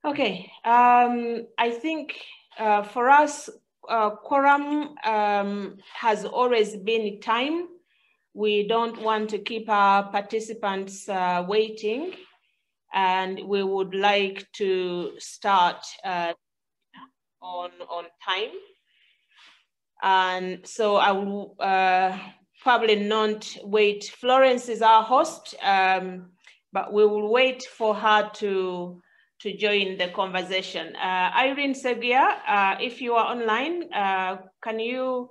Okay, I think for us, quorum has always been time. We don't want to keep our participants waiting, and we would like to start on time. And so I will probably not wait. Florence is our host, but we will wait for her to join the conversation. Irene Seguya, if you are online, can you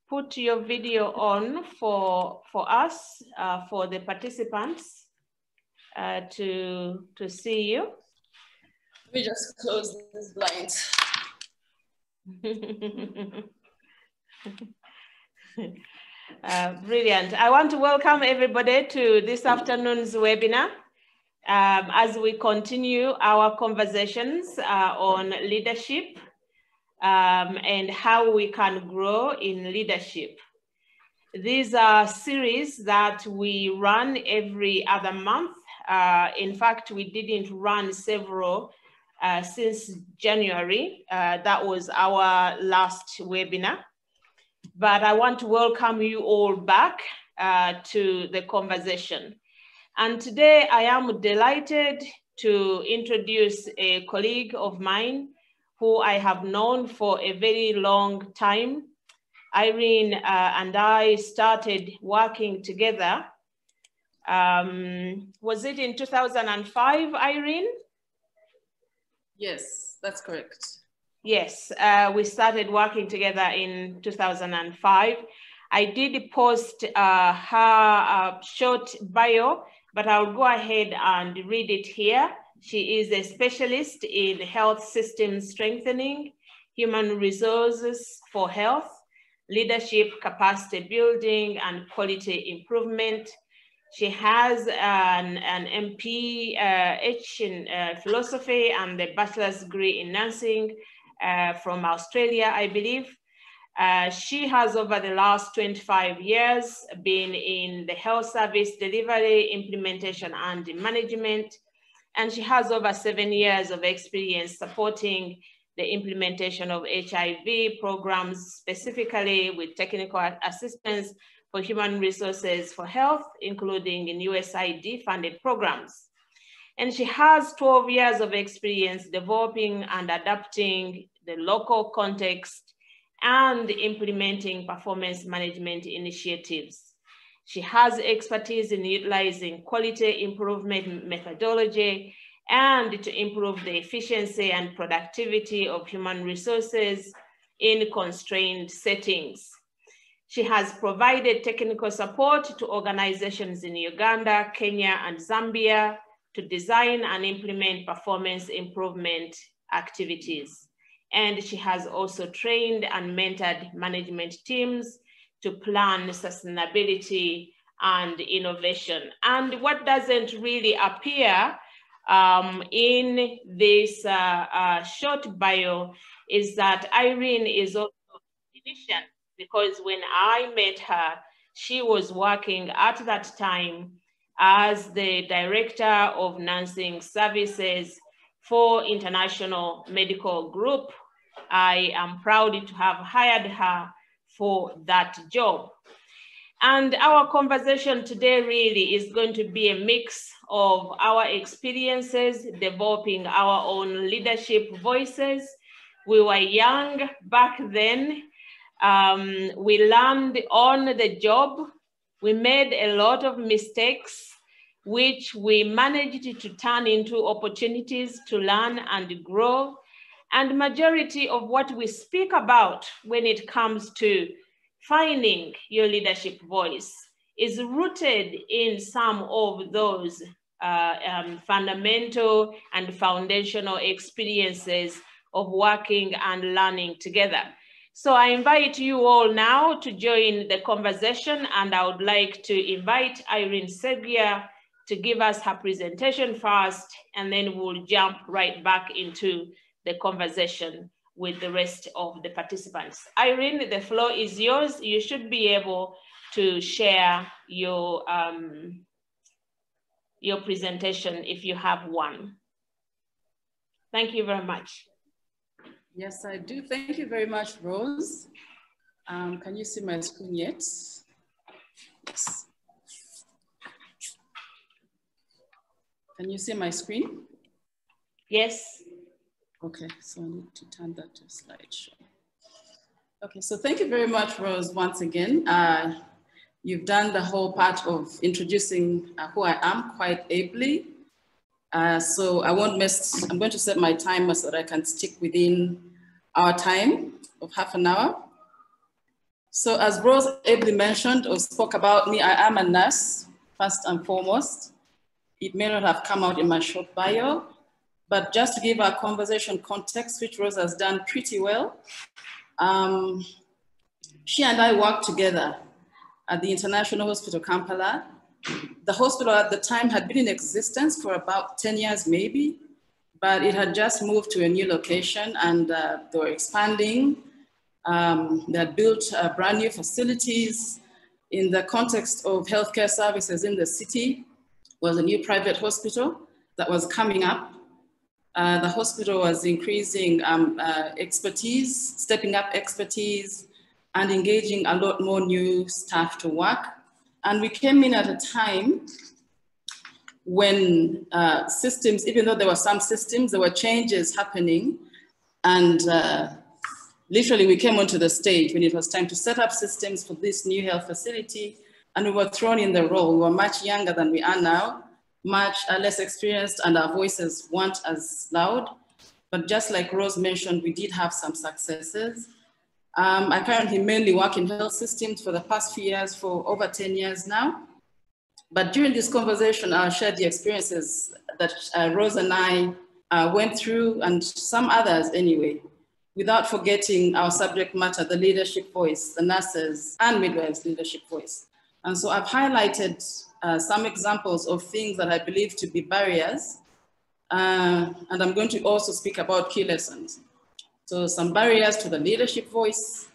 put your video on for us, for the participants to see you? Let me just close this blind. Brilliant. I want to welcome everybody to this afternoon's webinar as we continue our conversations on leadership and how we can grow in leadership. These are series that we run every other month. In fact, we didn't run several since January. That was our last webinar. But I want to welcome you all back to the conversation. And today I am delighted to introduce a colleague of mine who I have known for a very long time. Irene and I started working together. Was it in 2005, Irene? Yes, that's correct. Yes, we started working together in 2005. I did post her short bio, but I'll go ahead and read it here. She is a specialist in health system strengthening, human resources for health, leadership capacity building, and quality improvement. She has an MPH in philosophy and a bachelor's degree in nursing from Australia, I believe. She has, over the last 25 years, been in the health service delivery, implementation, and management. And she has over 7 years of experience supporting the implementation of HIV programs, specifically with technical assistance for human resources for health, including in USAID funded programs. And she has 12 years of experience developing and adapting the local context and implementing performance management initiatives. She has expertise in utilizing quality improvement methodology and to improve the efficiency and productivity of human resources in constrained settings. She has provided technical support to organizations in Uganda, Kenya, and Zambia to design and implement performance improvement activities. And she has also trained and mentored management teams to plan sustainability and innovation. And what doesn't really appear in this short bio is that Irene is also a clinician, because when I met her, she was working at that time as the Director of Nursing Services for International Medical Group. I am proud to have hired her for that job. And our conversation today really is going to be a mix of our experiences developing our own leadership voices. We were young back then. We learned on the job. We made a lot of mistakes, which we managed to turn into opportunities to learn and grow. And majority of what we speak about when it comes to finding your leadership voice is rooted in some of those fundamental and foundational experiences of working and learning together. So I invite you all now to join the conversation, and I would like to invite Irene Seguya to give us her presentation first, and then we'll jump right back into the conversation with the rest of the participants. Irene, the floor is yours. You should be able to share your presentation if you have one. Thank you very much. Yes, I do. Thank you very much, Rose. Can you see my screen yet? Yes. Can you see my screen? Yes. Okay, so I need to turn that to slideshow. Okay, so thank you very much, Rose, once again. You've done the whole part of introducing who I am quite ably. So I won't miss, I'm going to set my timer so that I can stick within our time of half an hour. So as Rose ably mentioned or spoke about me, I am a nurse, first and foremost. It may not have come out in my short bio, but just to give our conversation context, which Rose has done pretty well, she and I worked together at the International Hospital, Kampala. The hospital at the time had been in existence for about 10 years maybe, but it had just moved to a new location and they were expanding. They had built brand new facilities. In the context of healthcare services in the city was a new private hospital that was coming up. The hospital was increasing expertise, stepping up expertise, and engaging a lot more new staff to work. And we came in at a time when systems, even though there were some systems, there were changes happening. And literally we came onto the stage when it was time to set up systems for this new health facility. And we were thrown in the role. We were much younger than we are now, much less experienced, and our voices weren't as loud. But just like Rose mentioned, we did have some successes. I currently mainly work in health systems for the past few years, for over 10 years now. But during this conversation, I'll share the experiences that Rose and I went through, and some others anyway, without forgetting our subject matter, the leadership voice, the nurses and midwives' leadership voice. And so I've highlighted some examples of things that I believe to be barriers. And I'm going to also speak about key lessons. So some barriers to the leadership voice,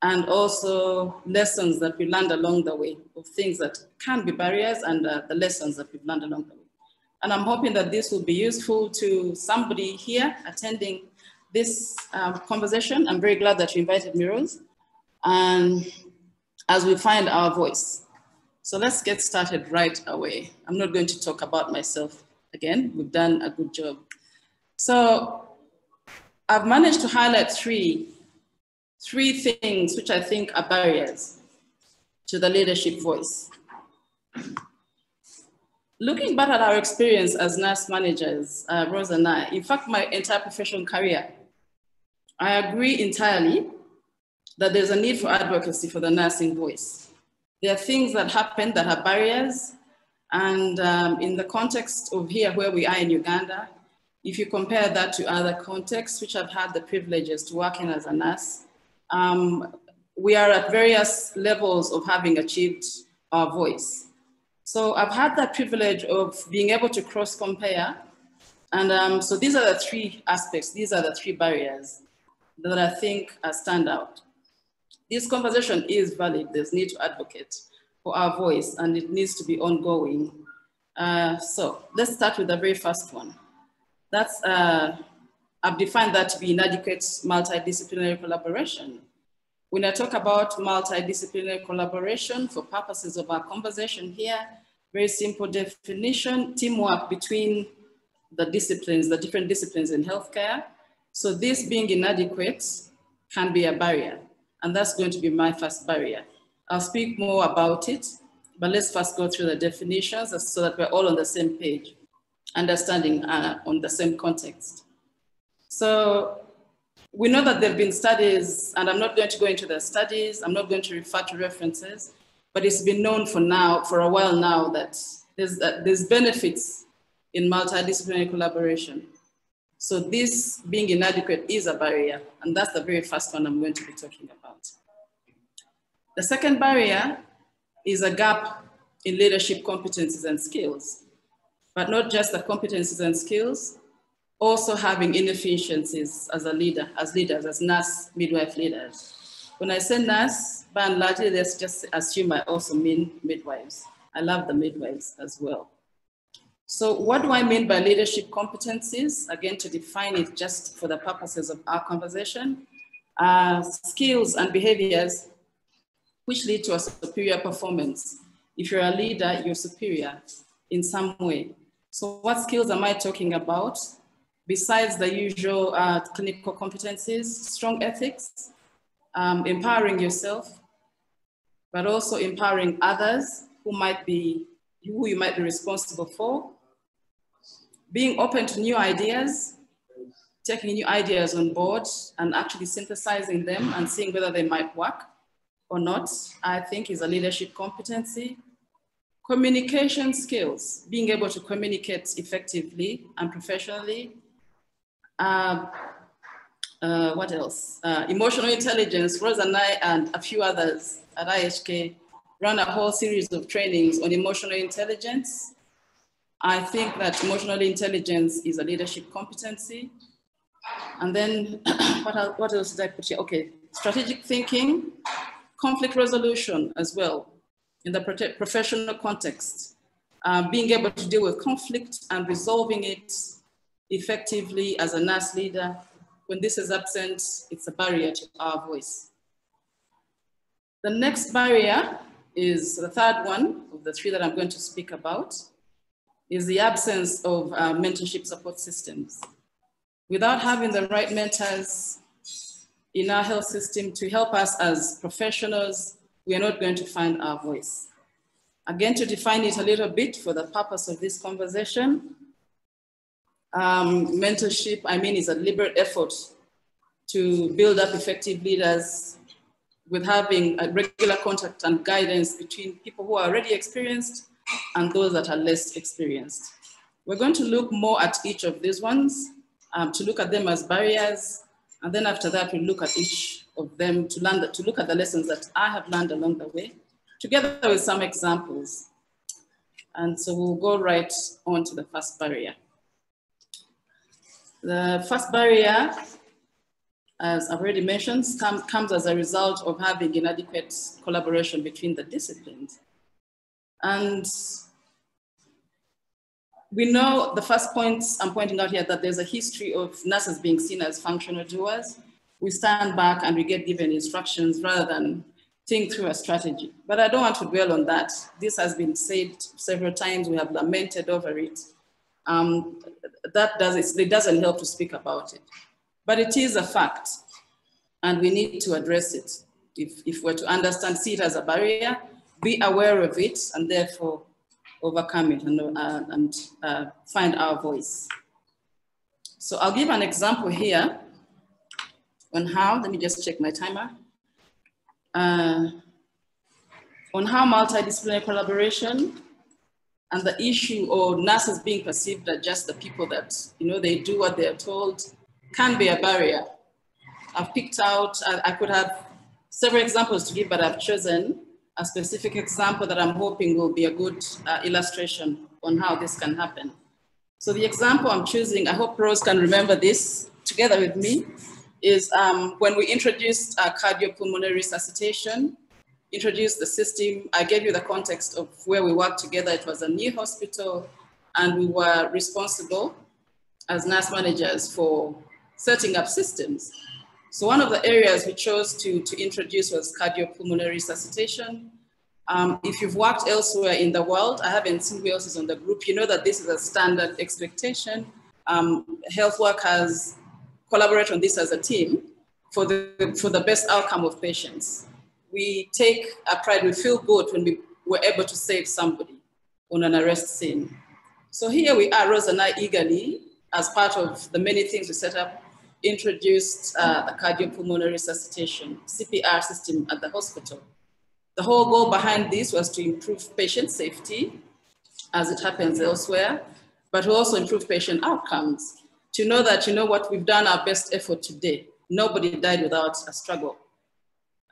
and also lessons that we learned along the way of things that can be barriers, and the lessons that we've learned along the way. And I'm hoping that this will be useful to somebody here attending this conversation. I'm very glad that you invited me, Rose, and as we find our voice. So let's get started right away. I'm not going to talk about myself again. We've done a good job. So I've managed to highlight three things which I think are barriers to the leadership voice. Looking back at our experience as nurse managers, Rose and I, in fact, my entire professional career, I agree entirely that there's a need for advocacy for the nursing voice. There are things that happen that are barriers, and in the context of here where we are in Uganda, if you compare that to other contexts, which I've had the privileges to work in as a nurse, we are at various levels of having achieved our voice. So I've had that privilege of being able to cross-compare. And so these are the three aspects, these are the three barriers that I think stand out. This conversation is valid. There's need to advocate for our voice, and it needs to be ongoing. So let's start with the very first one. That's, I've defined that to be inadequate multidisciplinary collaboration. When I talk about multidisciplinary collaboration for purposes of our conversation here, very simple definition, teamwork between the disciplines, the different disciplines in healthcare. So this being inadequate can be a barrier, and that's going to be my first barrier. I'll speak more about it, but let's first go through the definitions so that we're all on the same page, understanding on the same context. So we know that there have been studies, and I'm not going to go into the studies, I'm not going to refer to references, but it's been known for a while now that there's benefits in multidisciplinary collaboration. So this being inadequate is a barrier, and that's the very first one I'm going to be talking about. The second barrier is a gap in leadership competencies and skills, but not just the competencies and skills, also having inefficiencies as a leader, as leaders, as nurse midwife leaders. When I say nurse, by and large, let's just assume I also mean midwives. I love the midwives as well. So what do I mean by leadership competencies? Again, to define it just for the purposes of our conversation, skills and behaviors which lead to a superior performance. If you're a leader, you're superior in some way. So what skills am I talking about? Besides the usual clinical competencies, strong ethics, empowering yourself, but also empowering others who you might be responsible for, being open to new ideas, taking new ideas on board and actually synthesizing them and seeing whether they might work or not, I think is a leadership competency. Communication skills, being able to communicate effectively and professionally. What else? Emotional intelligence. Rose and I and a few others at IHK run a whole series of trainings on emotional intelligence. I think that emotional intelligence is a leadership competency. And then what else did I put here? Okay, strategic thinking, conflict resolution as well in the professional context. Being able to deal with conflict and resolving it effectively as a nurse leader. When this is absent, it's a barrier to our voice. The next barrier is the third one of the three that I'm going to speak about, is the absence of mentorship support systems. Without having the right mentors in our health system to help us as professionals, we are not going to find our voice. Again, to define it a little bit for the purpose of this conversation, mentorship, I mean, is a deliberate effort to build up effective leaders with having a regular contact and guidance between people who are already experienced and those that are less experienced. We're going to look more at each of these ones, to look at them as barriers, and then after that, we'll look at each of them to look at the lessons that I have learned along the way, together with some examples. And so we'll go right on to the first barrier. The first barrier, as I've already mentioned, comes as a result of having inadequate collaboration between the disciplines. And we know the first point I'm pointing out here that there's a history of nurses being seen as functional doers. We stand back and we get given instructions rather than think through a strategy. But I don't want to dwell on that. This has been said several times. We have lamented over it. It doesn't help to speak about it. But it is a fact, and we need to address it. If we're to understand, see it as a barrier, be aware of it, and therefore overcome it and find our voice. So I'll give an example here on how, let me just check my timer, on how multidisciplinary collaboration and the issue of nurses being perceived as just the people that, they do what they're told can be a barrier. I've picked out, I could have several examples to give, but I've chosen a specific example that I'm hoping will be a good illustration on how this can happen. So the example I'm choosing, I hope Rose can remember this together with me, is when we introduced cardiopulmonary resuscitation, introduced the system. I gave you the context of where we worked together. It was a new hospital, and we were responsible as nurse managers for setting up systems. So one of the areas we chose to introduce was cardiopulmonary resuscitation. If you've worked elsewhere in the world, I haven't seen who else is on the group, you know that this is a standard expectation. Health workers collaborate on this as a team for the best outcome of patients. We take a pride, we feel good when we were able to save somebody on an arrest scene. So here we are, Rose and I eagerly, as part of the many things we set up, introduced the cardiopulmonary resuscitation, CPR system at the hospital. The whole goal behind this was to improve patient safety, as it happens elsewhere, but to also improve patient outcomes. To know that, we've done our best effort today. Nobody died without a struggle.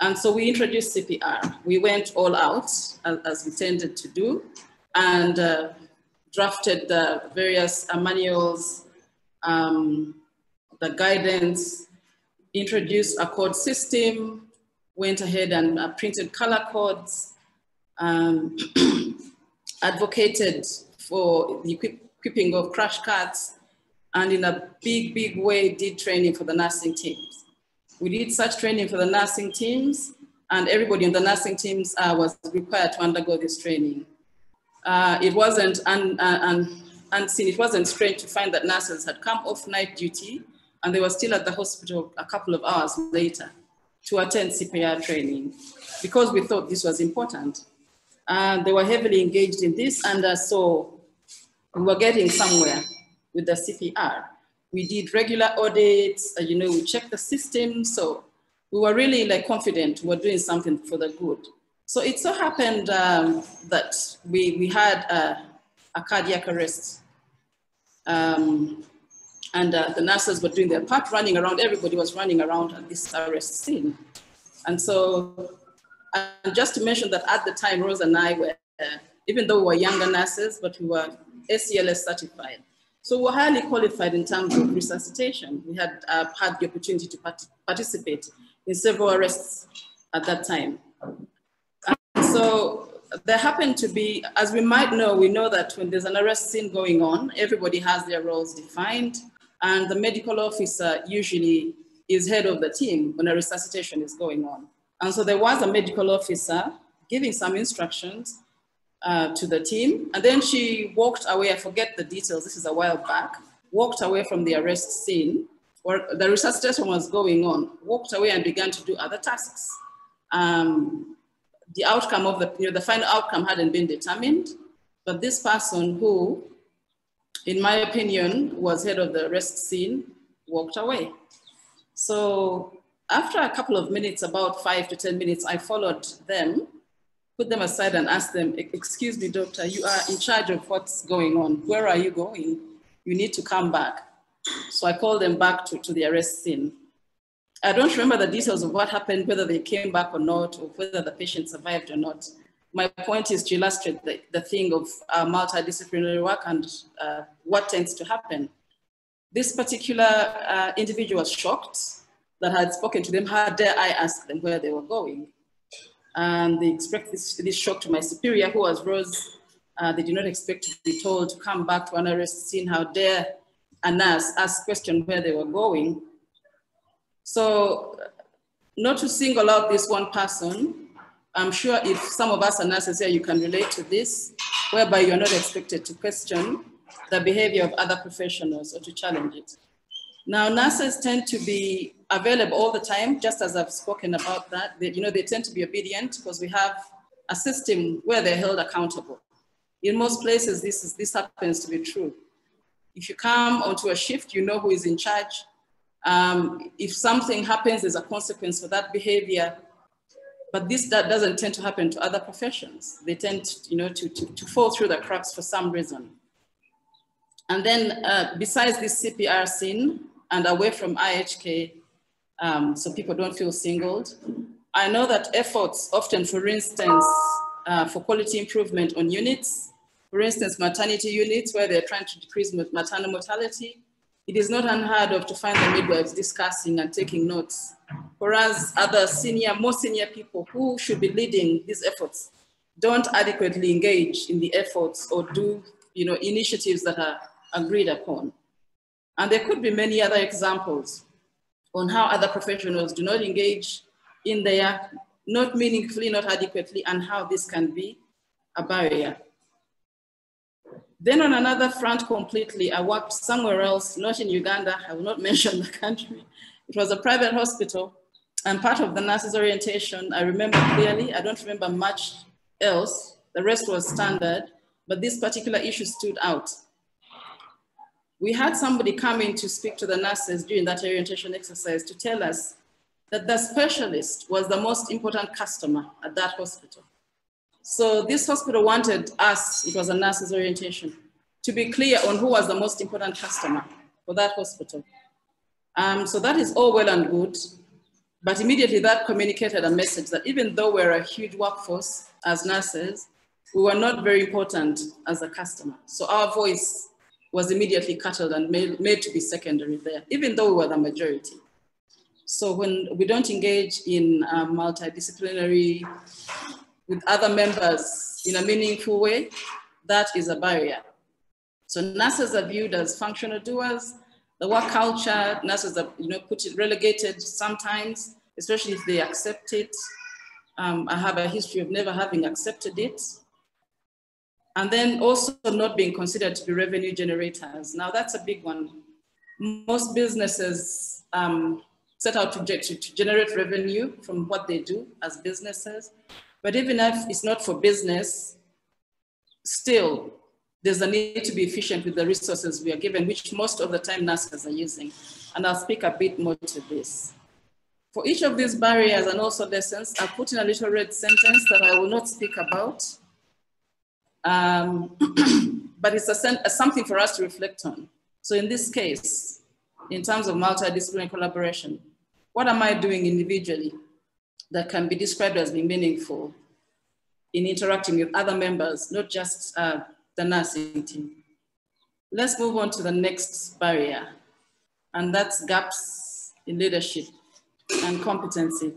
And so we introduced CPR. We went all out, as we tended to do, and drafted the various manuals, the guidance, introduced a code system, went ahead and printed color codes, advocated for the equipping of crash carts, and in a big way did training for the nursing teams. We did such training for the nursing teams, and everybody in the nursing teams was required to undergo this training. It wasn't unseen, it wasn't strange to find that nurses had come off night duty and they were still at the hospital a couple of hours later to attend CPR training because we thought this was important. They were heavily engaged in this, and so we were getting somewhere with the CPR. We did regular audits, we checked the system, so we were really confident we were doing something for the good. So it so happened that we had a cardiac arrest, and the nurses were doing their part, running around. Everybody was running around at this arrest scene. And so, just to mention that at the time, Rose and I were, even though we were younger nurses, but we were ACLS certified. So we were highly qualified in terms of resuscitation. We had had the opportunity to participate in several arrests at that time. And so there happened to be, as we might know, we know that when there's an arrest scene going on, everybody has their roles defined, and the medical officer usually is head of the team when a resuscitation is going on. And so there was a medical officer giving some instructions to the team, and then she walked away. I forget the details, this is a while back, walked away from the arrest scene where the resuscitation was going on, walked away and began to do other tasks. The outcome of the final outcome hadn't been determined, but this person who, in my opinion, was head of the arrest scene, walked away. So after a couple of minutes, about 5 to 10 minutes, I followed them, put them aside and asked them, excuse me, doctor, you are in charge of what's going on. Where are you going? You need to come back. So I called them back to the arrest scene. I don't remember the details of what happened, whether they came back or not, or whether the patient survived or not. My point is to illustrate the thing of multidisciplinary work and what tends to happen. This particular individual was shocked that I had spoken to them. How dare I ask them where they were going? And they expressed this shock to my superior, who was Rose. They did not expect to be told to come back to an arrest scene. How dare a nurse ask question where they were going? So not to single out this one person, I'm sure if some of us are nurses here, you can relate to this, whereby you're not expected to question the behavior of other professionals or to challenge it. Now, nurses tend to be available all the time, just as I've spoken about that. They tend to be obedient because we have a system where they're held accountable. In most places, this happens to be true. If you come onto a shift, you know who is in charge. If something happens, there's a consequence for that behavior. But that doesn't tend to happen to other professions. They tend to fall through the cracks for some reason. And then besides this CPR scene and away from IHK, so people don't feel singled, I know that efforts often, for instance, for quality improvement on units, for instance, maternity units where they're trying to decrease maternal mortality, it is not unheard of to find the midwives discussing and taking notes. Whereas other more senior people who should be leading these efforts don't adequately engage in the efforts or do initiatives that are agreed upon. And there could be many other examples on how other professionals do not engage in there, not meaningfully, not adequately, and how this can be a barrier. Then on another front completely, I worked somewhere else, not in Uganda. I will not mention the country. It was a private hospital, and part of the nurses orientation, I remember clearly. I don't remember much else. The rest was standard, but this particular issue stood out. We had somebody come in to speak to the nurses during that orientation exercise to tell us that the specialist was the most important customer at that hospital. So this hospital wanted us, it was a nurses orientation, to be clear on who was the most important customer for that hospital. So that is all well and good, but immediately that communicated a message that even though we're a huge workforce as nurses, we were not very important as a customer. So our voice was immediately cuttled and made to be secondary there, even though we were the majority. So when we don't engage in multidisciplinary with other members in a meaningful way, that is a barrier. So nurses are viewed as functional doers. The work culture, nurses are relegated sometimes, especially if they accept it. I have a history of never having accepted it. And then also not being considered to be revenue generators. Now that's a big one. Most businesses set out to generate revenue from what they do as businesses. But even if it's not for business, still, there's a need to be efficient with the resources we are given, which most of the time nurses are using. And I'll speak a bit more to this. For each of these barriers and also lessons, I've put in a little red sentence that I will not speak about. But it's something for us to reflect on. So in this case, in terms of multidisciplinary collaboration, what am I doing individually that can be described as being meaningful in interacting with other members, not just the nursing team? Let's move on to the next barrier, and that's gaps in leadership and competency.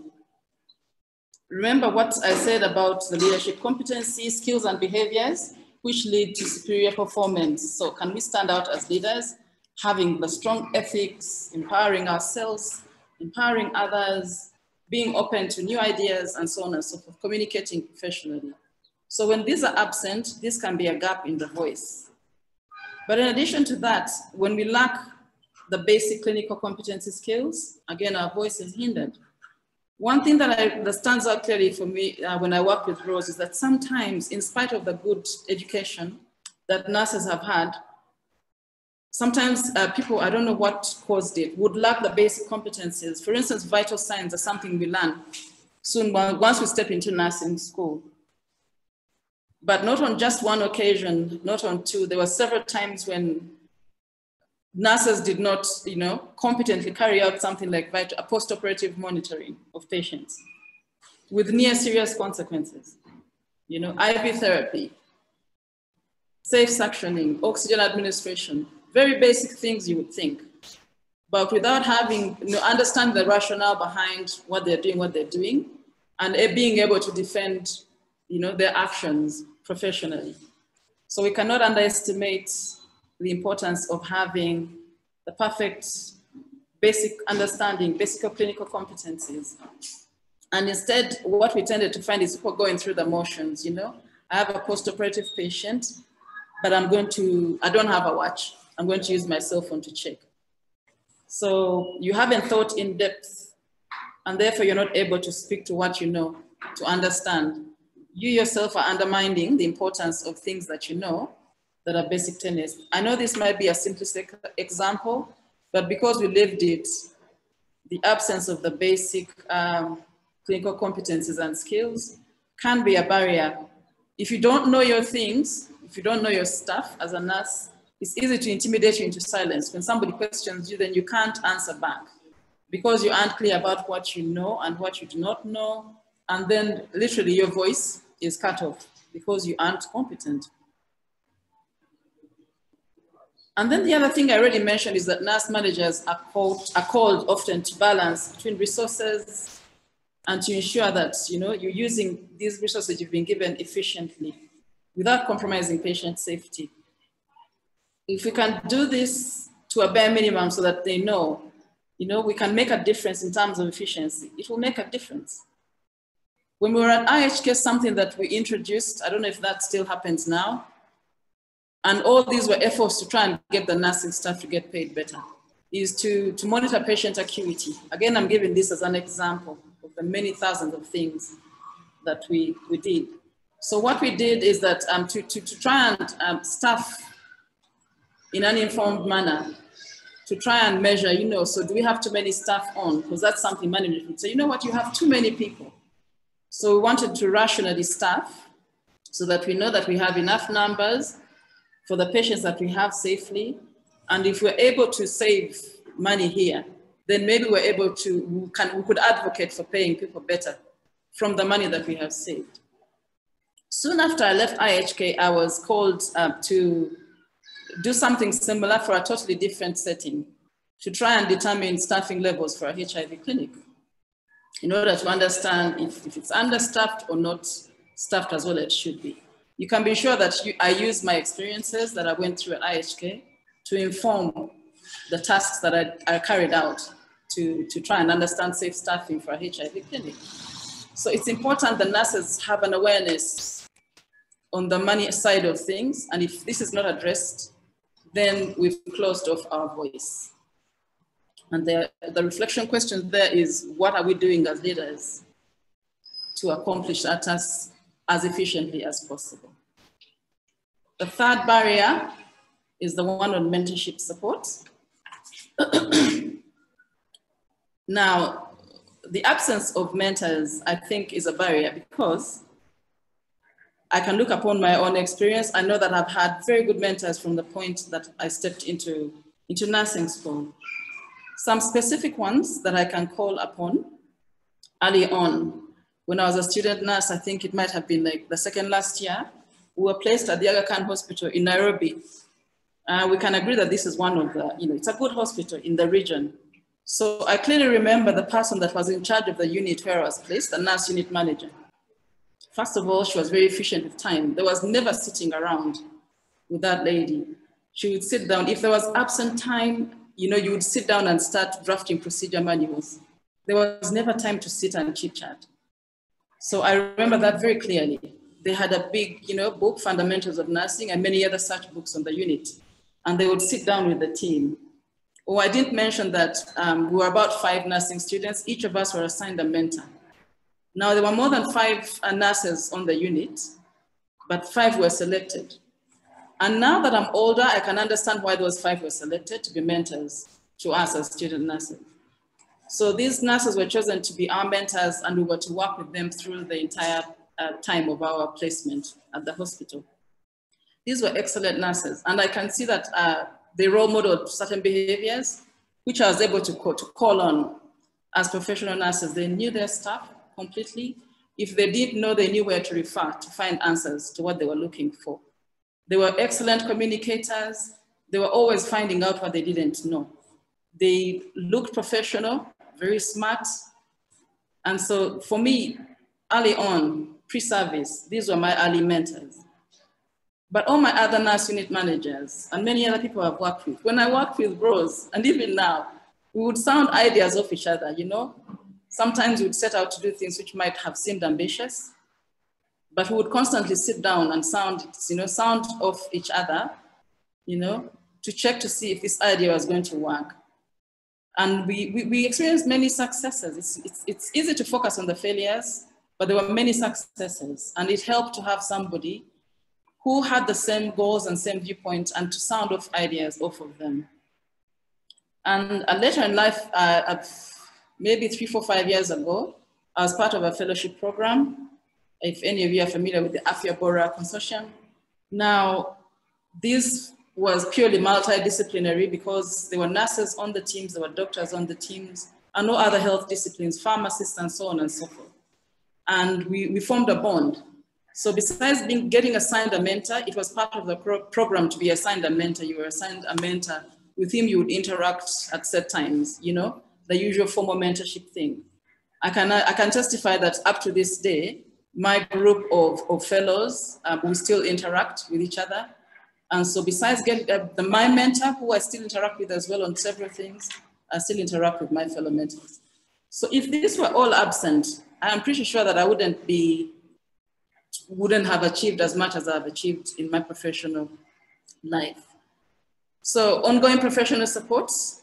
Remember what I said about the leadership competency, skills and behaviors, which lead to superior performance. So can we stand out as leaders, having the strong ethics, empowering ourselves, empowering others, being open to new ideas, and so on and so forth, communicating professionally. So when these are absent, this can be a gap in the voice. But in addition to that, when we lack the basic clinical competency skills, again, our voice is hindered. One thing that stands out clearly for me when I work with Rose is that sometimes, in spite of the good education that nurses have had, sometimes people, I don't know what caused it, would lack the basic competencies. For instance, vital signs are something we learn soon once we step into nursing school. But not on just one occasion, not on two. There were several times when nurses did not, competently carry out something like a post-operative monitoring of patients with near serious consequences. IV therapy, safe suctioning, oxygen administration, very basic things you would think. But without having, understand the rationale behind what they're doing, and being able to defend, their actions professionally. So we cannot underestimate the importance of having the perfect basic understanding, basic clinical competencies. And instead, what we tended to find is people going through the motions, I have a post-operative patient, but I don't have a watch. I'm going to use my cell phone to check. So you haven't thought in depth, and therefore you're not able to speak to what you know, to understand. You yourself are undermining the importance of things that you know that are basic tenets. I know this might be a simplistic example, but because we lived it, the absence of the basic clinical competencies and skills can be a barrier. If you don't know your things, if you don't know your stuff as a nurse, it's easy to intimidate you into silence. When somebody questions you, then you can't answer back because you aren't clear about what you know and what you do not know. And then literally your voice is cut off because you aren't competent. And then the other thing I already mentioned is that nurse managers are called often to balance between resources and to ensure that you're using these resources you've been given efficiently without compromising patient safety. If we can do this to a bare minimum so that they know, we can make a difference in terms of efficiency, it will make a difference. When we were at IHK, something that we introduced, I don't know if that still happens now, and all these were efforts to try and get the nursing staff to get paid better, is to monitor patient acuity. Again, I'm giving this as an example of the many thousands of things that we did. So what we did is that to try and staff in an informed manner, to try and measure, so do we have too many staff on? Because that's something management would say, you know what, you have too many people. So we wanted to rationally staff so that we know that we have enough numbers for the patients that we have safely. And if we're able to save money here, then maybe we're able to, we could advocate for paying people better from the money that we have saved. Soon after I left IHK, I was called to do something similar for a totally different setting. to try and determine staffing levels for a HIV clinic in order to understand if it's understaffed or not staffed as well as it should be. You can be sure that I use my experiences that I went through at IHK to inform the tasks that are carried out to try and understand safe staffing for a HIV clinic. So it's important that nurses have an awareness on the money side of things. And if this is not addressed, then we've closed off our voice. And the reflection question there is, what are we doing as leaders to accomplish our tasks as efficiently as possible? The third barrier is the one on mentorship support. Now, the absence of mentors, I think, is a barrier because I can look upon my own experience. I know that I've had very good mentors from the point that I stepped into nursing school. Some specific ones that I can call upon early on. When I was a student nurse, I think it might have been like the second last year, we were placed at the Aga Khan Hospital in Nairobi. We can agree that this is one of the, it's a good hospital in the region. So I clearly remember the person that was in charge of the unit where I was placed, the nurse unit manager. First of all, she was very efficient with time. There was never sitting around with that lady. She would sit down. If there was absent time, you would sit down and start drafting procedure manuals. There was never time to sit and chit chat. So I remember that very clearly. They had a big, book, Fundamentals of Nursing, and many other such books on the unit. And they would sit down with the team. Oh, I didn't mention that we were about 5 nursing students. Each of us were assigned a mentor. Now, there were more than 5 nurses on the unit, but 5 were selected. And now that I'm older, I can understand why those 5 were selected to be mentors to us as student nurses. So these nurses were chosen to be our mentors, and we were to work with them through the entire time of our placement at the hospital. These were excellent nurses, and I can see that they role modeled certain behaviors, which I was able to call on as professional nurses. They knew their staff completely. If they didn't know, they knew where to refer to find answers to what they were looking for. They were excellent communicators. They were always finding out what they didn't know. They looked professional, very smart. And so for me, early on, pre-service, these were my early mentors. But all my other nurse unit managers and many other people I've worked with, when I worked with Rose, and even now, we would sound ideas off each other, Sometimes we would set out to do things which might have seemed ambitious, but we would constantly sit down and sound off each other, to check to see if this idea was going to work. And we experienced many successes. It's easy to focus on the failures, but there were many successes. And it helped to have somebody who had the same goals and same viewpoints and to sound off ideas off of them. And later in life, maybe 3, 4, 5 years ago, I was part of a fellowship program. If any of you are familiar with the Afya Bora Consortium. Now, this was purely multidisciplinary because there were nurses on the teams, there were doctors on the teams, and no other health disciplines, pharmacists, and so on and so forth. And we formed a bond. So besides getting assigned a mentor, it was part of the program to be assigned a mentor. You were assigned a mentor. With him, you would interact at set times, the usual formal mentorship thing. I can testify that up to this day, my group of fellows, we still interact with each other. And so besides getting my mentor, who I still interact with as well on several things, I still interact with my fellow mentors. So if these were all absent, I'm pretty sure that I wouldn't have achieved as much as I've achieved in my professional life. So ongoing professional supports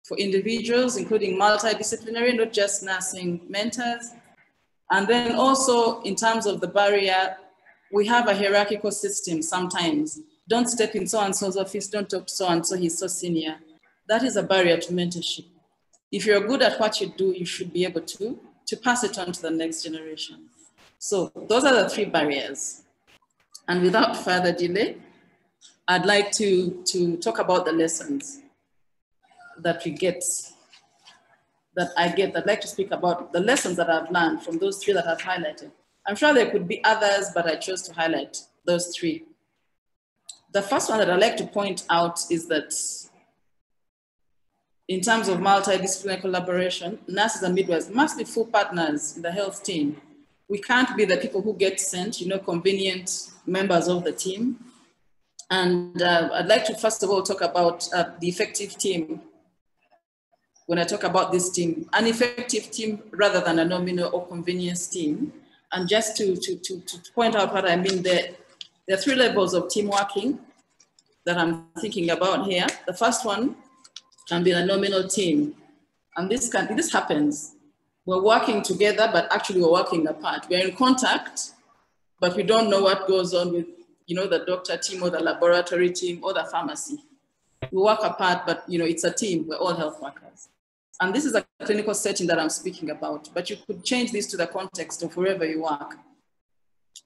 for individuals, including multidisciplinary, not just nursing mentors. And then also in terms of the barrier, we have a hierarchical system sometimes. Don't step in so-and-so's office, don't talk to so-and-so, he's so senior. That is a barrier to mentorship. If you're good at what you do, you should be able to pass it on to the next generation. So those are the 3 barriers. And without further delay, I'd like to talk about the lessons that I'd like to speak about the lessons that I've learned from those 3 that I've highlighted. I'm sure there could be others, but I chose to highlight those 3. The first one that I'd like to point out is that in terms of multidisciplinary collaboration, nurses and midwives must be full partners in the health team. We can't be the people who get sent, convenient members of the team. And I'd like to first of all talk about the effective team. When I talk about this team, an effective team rather than a nominal or convenience team. And just to point out what I mean, there are 3 levels of team working that I'm thinking about here. The first one can be a nominal team. And this happens. We're working together, but actually we're working apart. We're in contact, but we don't know what goes on with the doctor team or the laboratory team or the pharmacy. We work apart, but it's a team. We're all health workers. And this is a clinical setting that I'm speaking about, but you could change this to the context of wherever you work.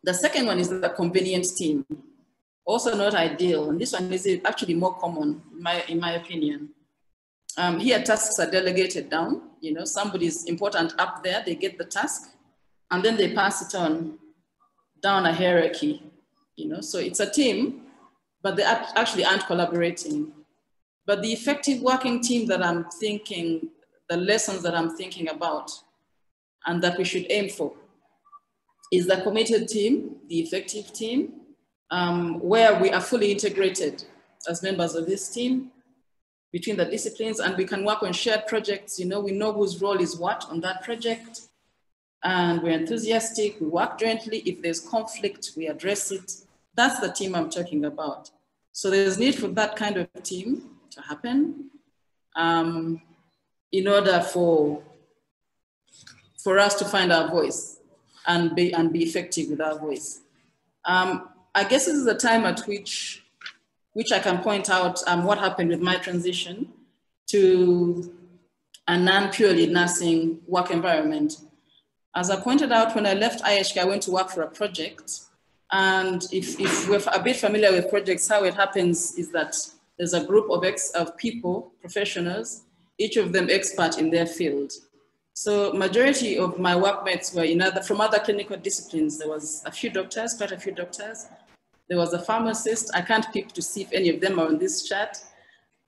The second one is the convenience team. Also not ideal, and this one is actually more common in my opinion. Here tasks are delegated down, somebody's important up there, they get the task, and then they pass it on down a hierarchy, so it's a team, but they actually aren't collaborating. But the effective working team that I'm thinking, the lessons that I'm thinking about and that we should aim for is the committed team, the effective team, where we are fully integrated as members of this team between the disciplines, and we can work on shared projects. We know whose role is what on that project, and we're enthusiastic, we work jointly. If there's conflict, we address it. That's the team I'm talking about. So there's need for that kind of team to happen in order for us to find our voice and be effective with our voice. I guess this is the time at which I can point out what happened with my transition to a non-purely nursing work environment. As I pointed out, when I left IHK, I went to work for a project. And if we're a bit familiar with projects, how it happens is that there's a group of people, professionals, each of them expert in their field. So majority of my workmates were from other clinical disciplines. There was a few doctors, quite a few doctors. There was a pharmacist. I can't pick to see if any of them are on this chat.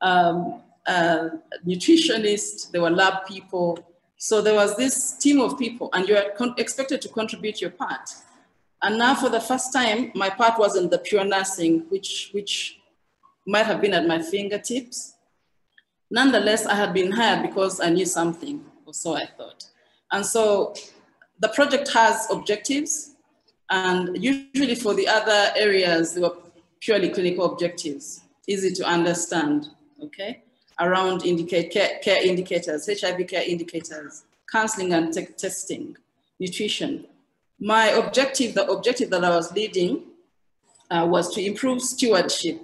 Nutritionist, there were lab people. So there was this team of people, and you are expected to contribute your part. And now for the first time, my part wasn't the pure nursing, which might have been at my fingertips. Nonetheless, I had been hired because I knew something, or so I thought. And so the project has objectives, and usually for the other areas, they were purely clinical objectives, easy to understand, okay? Around care indicators, HIV care indicators, counseling and testing, nutrition. My objective, the objective that I was leading was to improve stewardship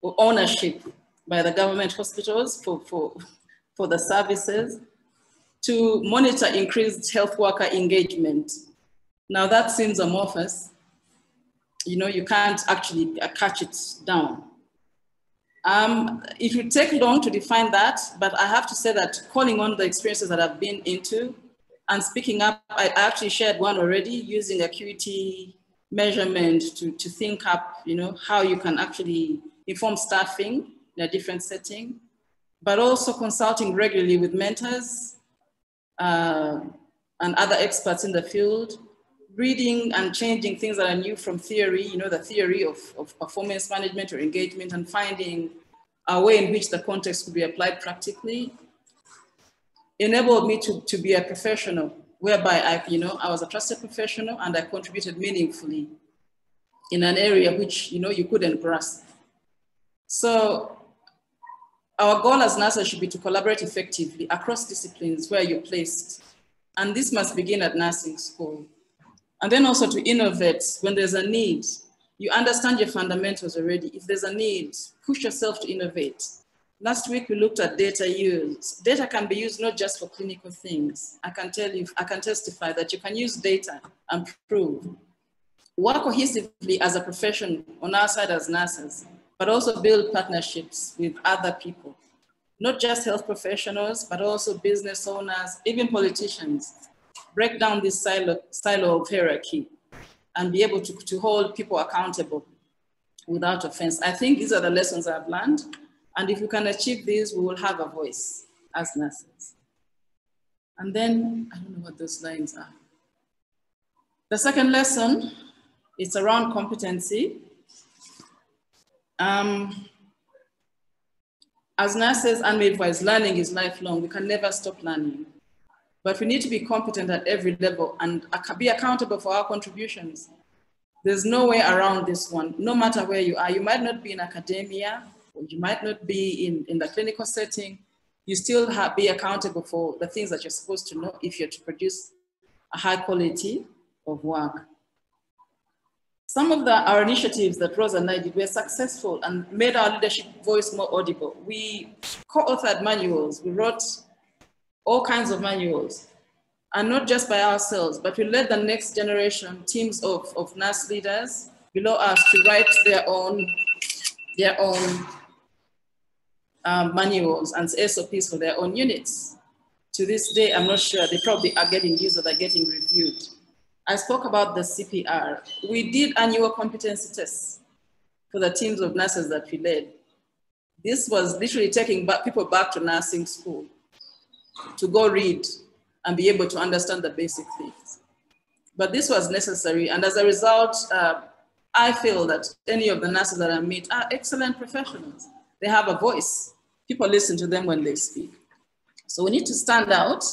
or ownership by the government hospitals for the services, to monitor increased health worker engagement. Now that seems amorphous. You can't actually catch it down. It would take long to define that, but I have to say that calling on the experiences that I've been into and speaking up, I actually shared one already, using acuity measurement to think up, how you can actually inform staffing in a different setting, but also consulting regularly with mentors and other experts in the field, reading and changing things that are new from theory, the theory of performance management or engagement, and finding a way in which the context could be applied practically, enabled me to be a professional, whereby I was a trusted professional and I contributed meaningfully in an area which you couldn't grasp. So our goal as nurses should be to collaborate effectively across disciplines where you're placed. And this must begin at nursing school. And then also to innovate when there's a need. You understand your fundamentals already. If there's a need, push yourself to innovate. Last week we looked at data use. Data can be used not just for clinical things. I can testify that you can use data and prove. Work cohesively as a profession on our side as nurses, but also build partnerships with other people. Not just health professionals, but also business owners, even politicians. Break down this silo of hierarchy and be able to hold people accountable without offense. I think these are the lessons I've learned. And if we can achieve this, we will have a voice as nurses. And then, I don't know what those lines are. The second lesson, it's around competency. As nurses and midwives, learning is lifelong. We can never stop learning. But we need to be competent at every level and be accountable for our contributions. There's no way around this one, no matter where you are. You might not be in academia, or you might not be in the clinical setting. You still be accountable for the things that you're supposed to know if you're to produce a high quality of work. Some of our initiatives that Rose and I did were successful and made our leadership voice more audible. We co-authored manuals. We wrote all kinds of manuals, and not just by ourselves, but we led the next generation, teams of nurse leaders below us to write their own manuals and SOPs for their own units. To this day, I'm not sure, they probably are getting used or they're getting reviewed. I spoke about the CPR. We did annual competency tests for the teams of nurses that we led. This was literally taking people back to nursing school to go read and be able to understand the basic things. But this was necessary, and as a result, I feel that any of the nurses that I meet are excellent professionals. They have a voice. People listen to them when they speak. So we need to stand out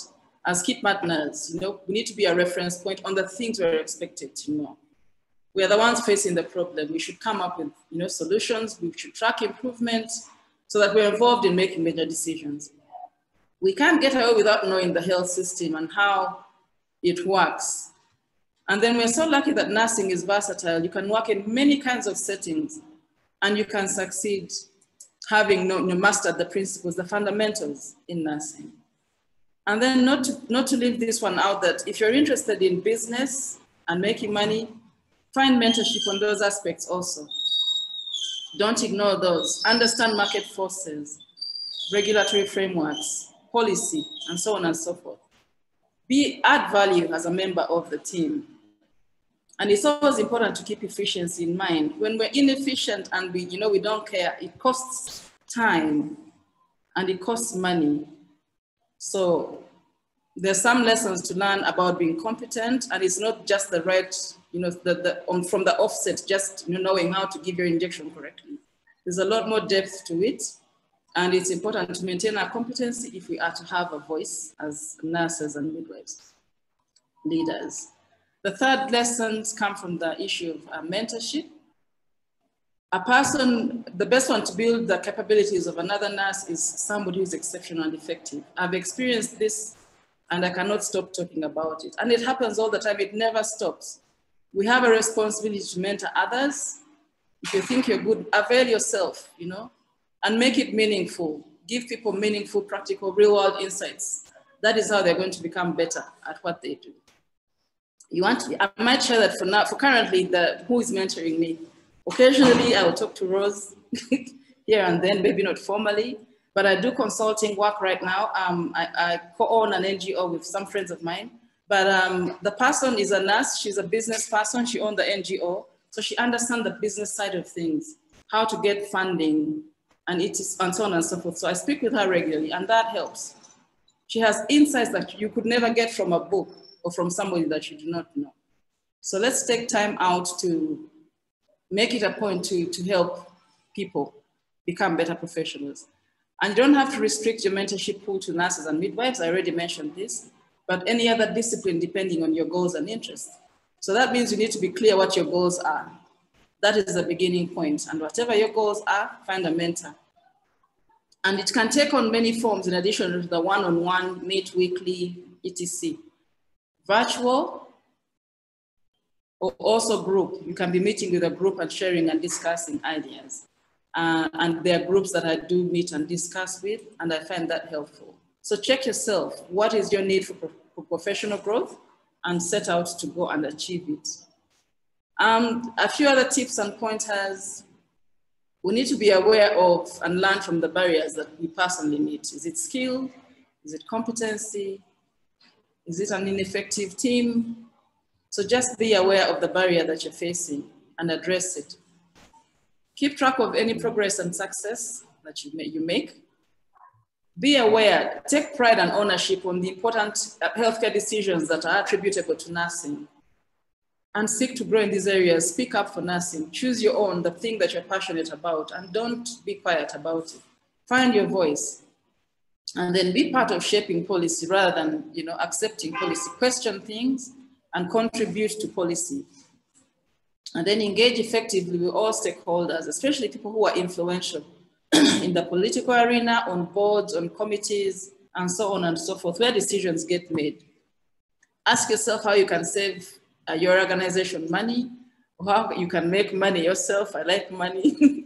as key partners. You know, we need to be a reference point on the things we're expected to know. We are the ones facing the problem. We should come up with, you know, solutions. We should track improvements so that we're involved in making major decisions. We can't get away without knowing the health system and how it works. And then we're so lucky that nursing is versatile. You can work in many kinds of settings and you can succeed having mastered the principles, the fundamentals in nursing. And then not to leave this one out, that if you're interested in business and making money, find mentorship on those aspects also. Don't ignore those. Understand market forces, regulatory frameworks, policy, and so on and so forth. Add value as a member of the team. And it's always important to keep efficiency in mind. When we're inefficient and we don't care, it costs time and it costs money. So there's some lessons to learn about being competent, and it's not just the right, from the offset, just knowing how to give your injection correctly. There's a lot more depth to it, and it's important to maintain our competency if we are to have a voice as nurses and midwives, leaders. The third lessons come from the issue of mentorship. A person, the best one to build the capabilities of another nurse is somebody who's exceptional and effective. I've experienced this and I cannot stop talking about it. And it happens all the time, it never stops. We have a responsibility to mentor others. If you think you're good, avail yourself, and make it meaningful. Give people meaningful, practical, real-world insights. That is how they're going to become better at what they do. I might share that for currently, who is mentoring me. Occasionally, I will talk to Rose here and then, maybe not formally, but I do consulting work right now. I co-own an NGO with some friends of mine, but the person is a nurse. She's a business person. She owns the NGO, so she understands the business side of things, how to get funding, and so on and so forth. So I speak with her regularly, and that helps. She has insights that you could never get from a book or from somebody that you do not know. So let's take time out to make it a point to help people become better professionals. And you don't have to restrict your mentorship pool to nurses and midwives. I already mentioned this, but any other discipline depending on your goals and interests. So that means you need to be clear what your goals are. That is the beginning point. And whatever your goals are, find a mentor. And it can take on many forms in addition to the one-on-one, meet weekly, etc. Virtual, or also group. You can be meeting with a group and sharing and discussing ideas. And there are groups that I do meet and discuss with, and I find that helpful. So check yourself. What is your need for professional growth? And set out to go and achieve it. A few other tips and pointers. We need to be aware of and learn from the barriers that we personally meet. Is it skill? Is it competency? Is it an ineffective team? So just be aware of the barrier that you're facing and address it. Keep track of any progress and success. that you make. Be aware, take pride and ownership on the important healthcare decisions that are attributable to nursing. And seek to grow in these areas. Speak up for nursing. Choose your own, the thing that you're passionate about, and don't be quiet about it. Find your voice. And then be part of shaping policy rather than accepting policy. Question things and contribute to policy. And then engage effectively with all stakeholders, especially people who are influential in the political arena, on boards, on committees, and so on and so forth, where decisions get made. Ask yourself how you can save your organization money, or how you can make money yourself. I like money.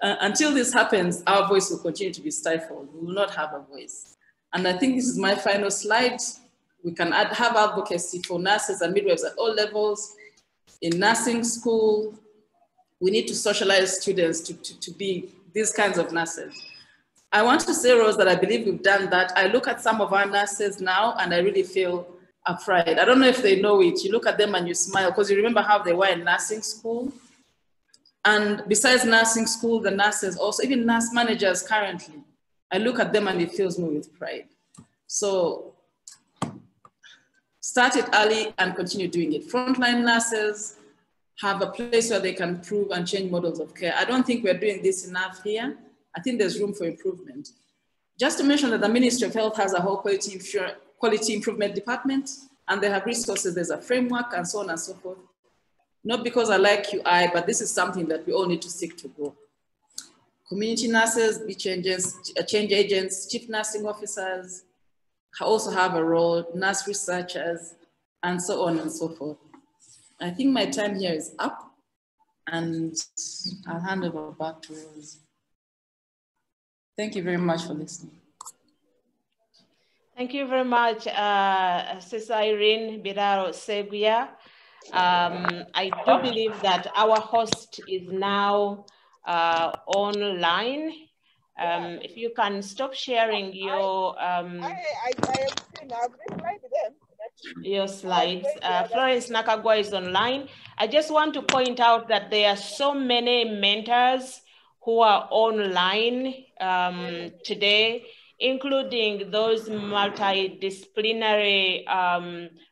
Until this happens, our voice will continue to be stifled. We will not have a voice. And I think this is my final slide. We can have advocacy for nurses and midwives at all levels. In nursing school, we need to socialize students to be these kinds of nurses. I want to say, Rose, that I believe we've done that. I look at some of our nurses now and I really feel afraid. I don't know if they know it. You look at them and you smile because you remember how they were in nursing school. And besides nursing school, the nurses also, even nurse managers currently, I look at them and it fills me with pride. So start it early and continue doing it. Frontline nurses have a place where they can prove and change models of care. I don't think we're doing this enough here. I think there's room for improvement. Just to mention that the Ministry of Health has a whole quality improvement department, and they have resources, there's a framework and so on and so forth. Not because I like QI, but this is something that we all need to seek to grow. Community nurses, change agents, chief nursing officers also have a role, nurse researchers, and so on and so forth. I think my time here is up, and I'll hand over back to Rose. Thank you very much for listening. Thank you very much, Sister Irene, Biraro, Seguya. I do believe that our host is now online. If you can stop sharing your your slides. Florence Nakagwa is online. I just want to point out that there are so many mentors who are online today, including those multidisciplinary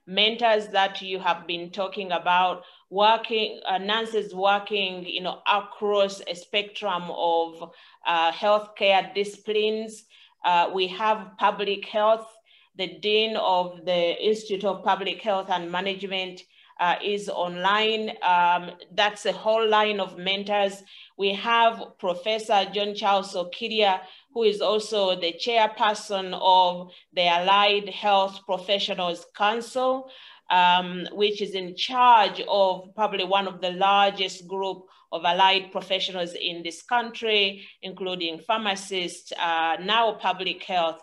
mentors that you have been talking about, nurses working, across a spectrum of healthcare disciplines. We have public health. The Dean of the Institute of Public Health and Management is online. That's a whole line of mentors. We have Professor John Charles Okiria, who is also the chairperson of the Allied Health Professionals Council, which is in charge of probably one of the largest group of allied professionals in this country, including pharmacists, now public health,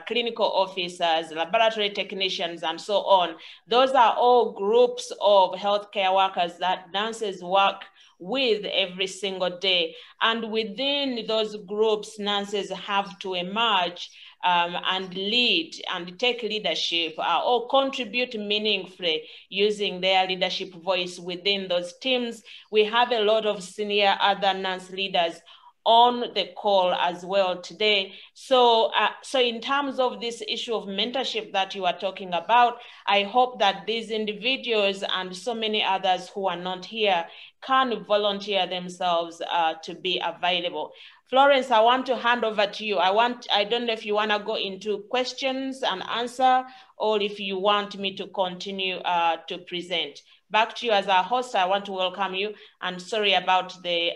clinical officers, laboratory technicians, and so on. Those are all groups of healthcare workers that nurses work with every single day. And within those groups, nurses have to emerge and lead and take leadership or contribute meaningfully using their leadership voice within those teams. We have a lot of senior other nurse leaders on the call as well today. So, so in terms of this issue of mentorship that you are talking about, I hope that these individuals and so many others who are not here can volunteer themselves to be available. Florence, I want to hand over to you. I don't know if you want to go into questions and answer, or if you want me to continue to present. Back to you as our host. I want to welcome you, and sorry about the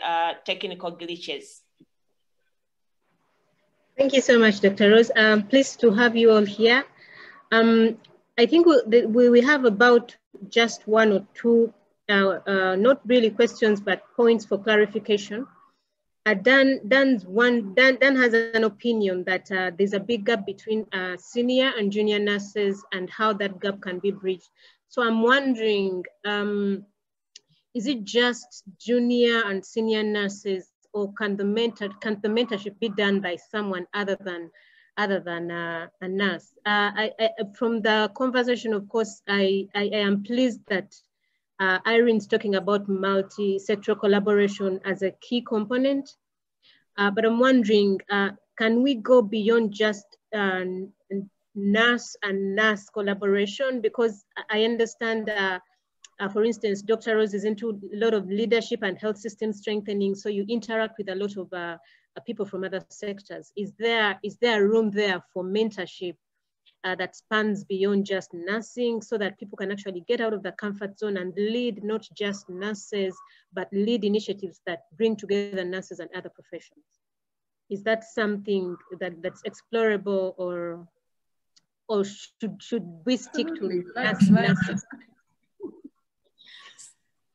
technical glitches. Thank you so much, Dr. Rose. Pleased to have you all here. I think we have about just one or two, not really questions, but points for clarification. Dan has an opinion that there's a big gap between senior and junior nurses and how that gap can be bridged. So I'm wondering, is it just junior and senior nurses, or can the mentorship be done by someone other than a nurse? From the conversation, of course, I am pleased that Irene's talking about multi-sectoral collaboration as a key component. But I'm wondering, can we go beyond just nurse and nurse collaboration? Because I understand, for instance, Dr. Rose is into a lot of leadership and health system strengthening. So you interact with a lot of people from other sectors. Is there room there for mentorship that spans beyond just nursing, so that people can actually get out of the comfort zone and lead not just nurses, but lead initiatives that bring together nurses and other professions? Is that something that's explorable, or should we stick to nursing?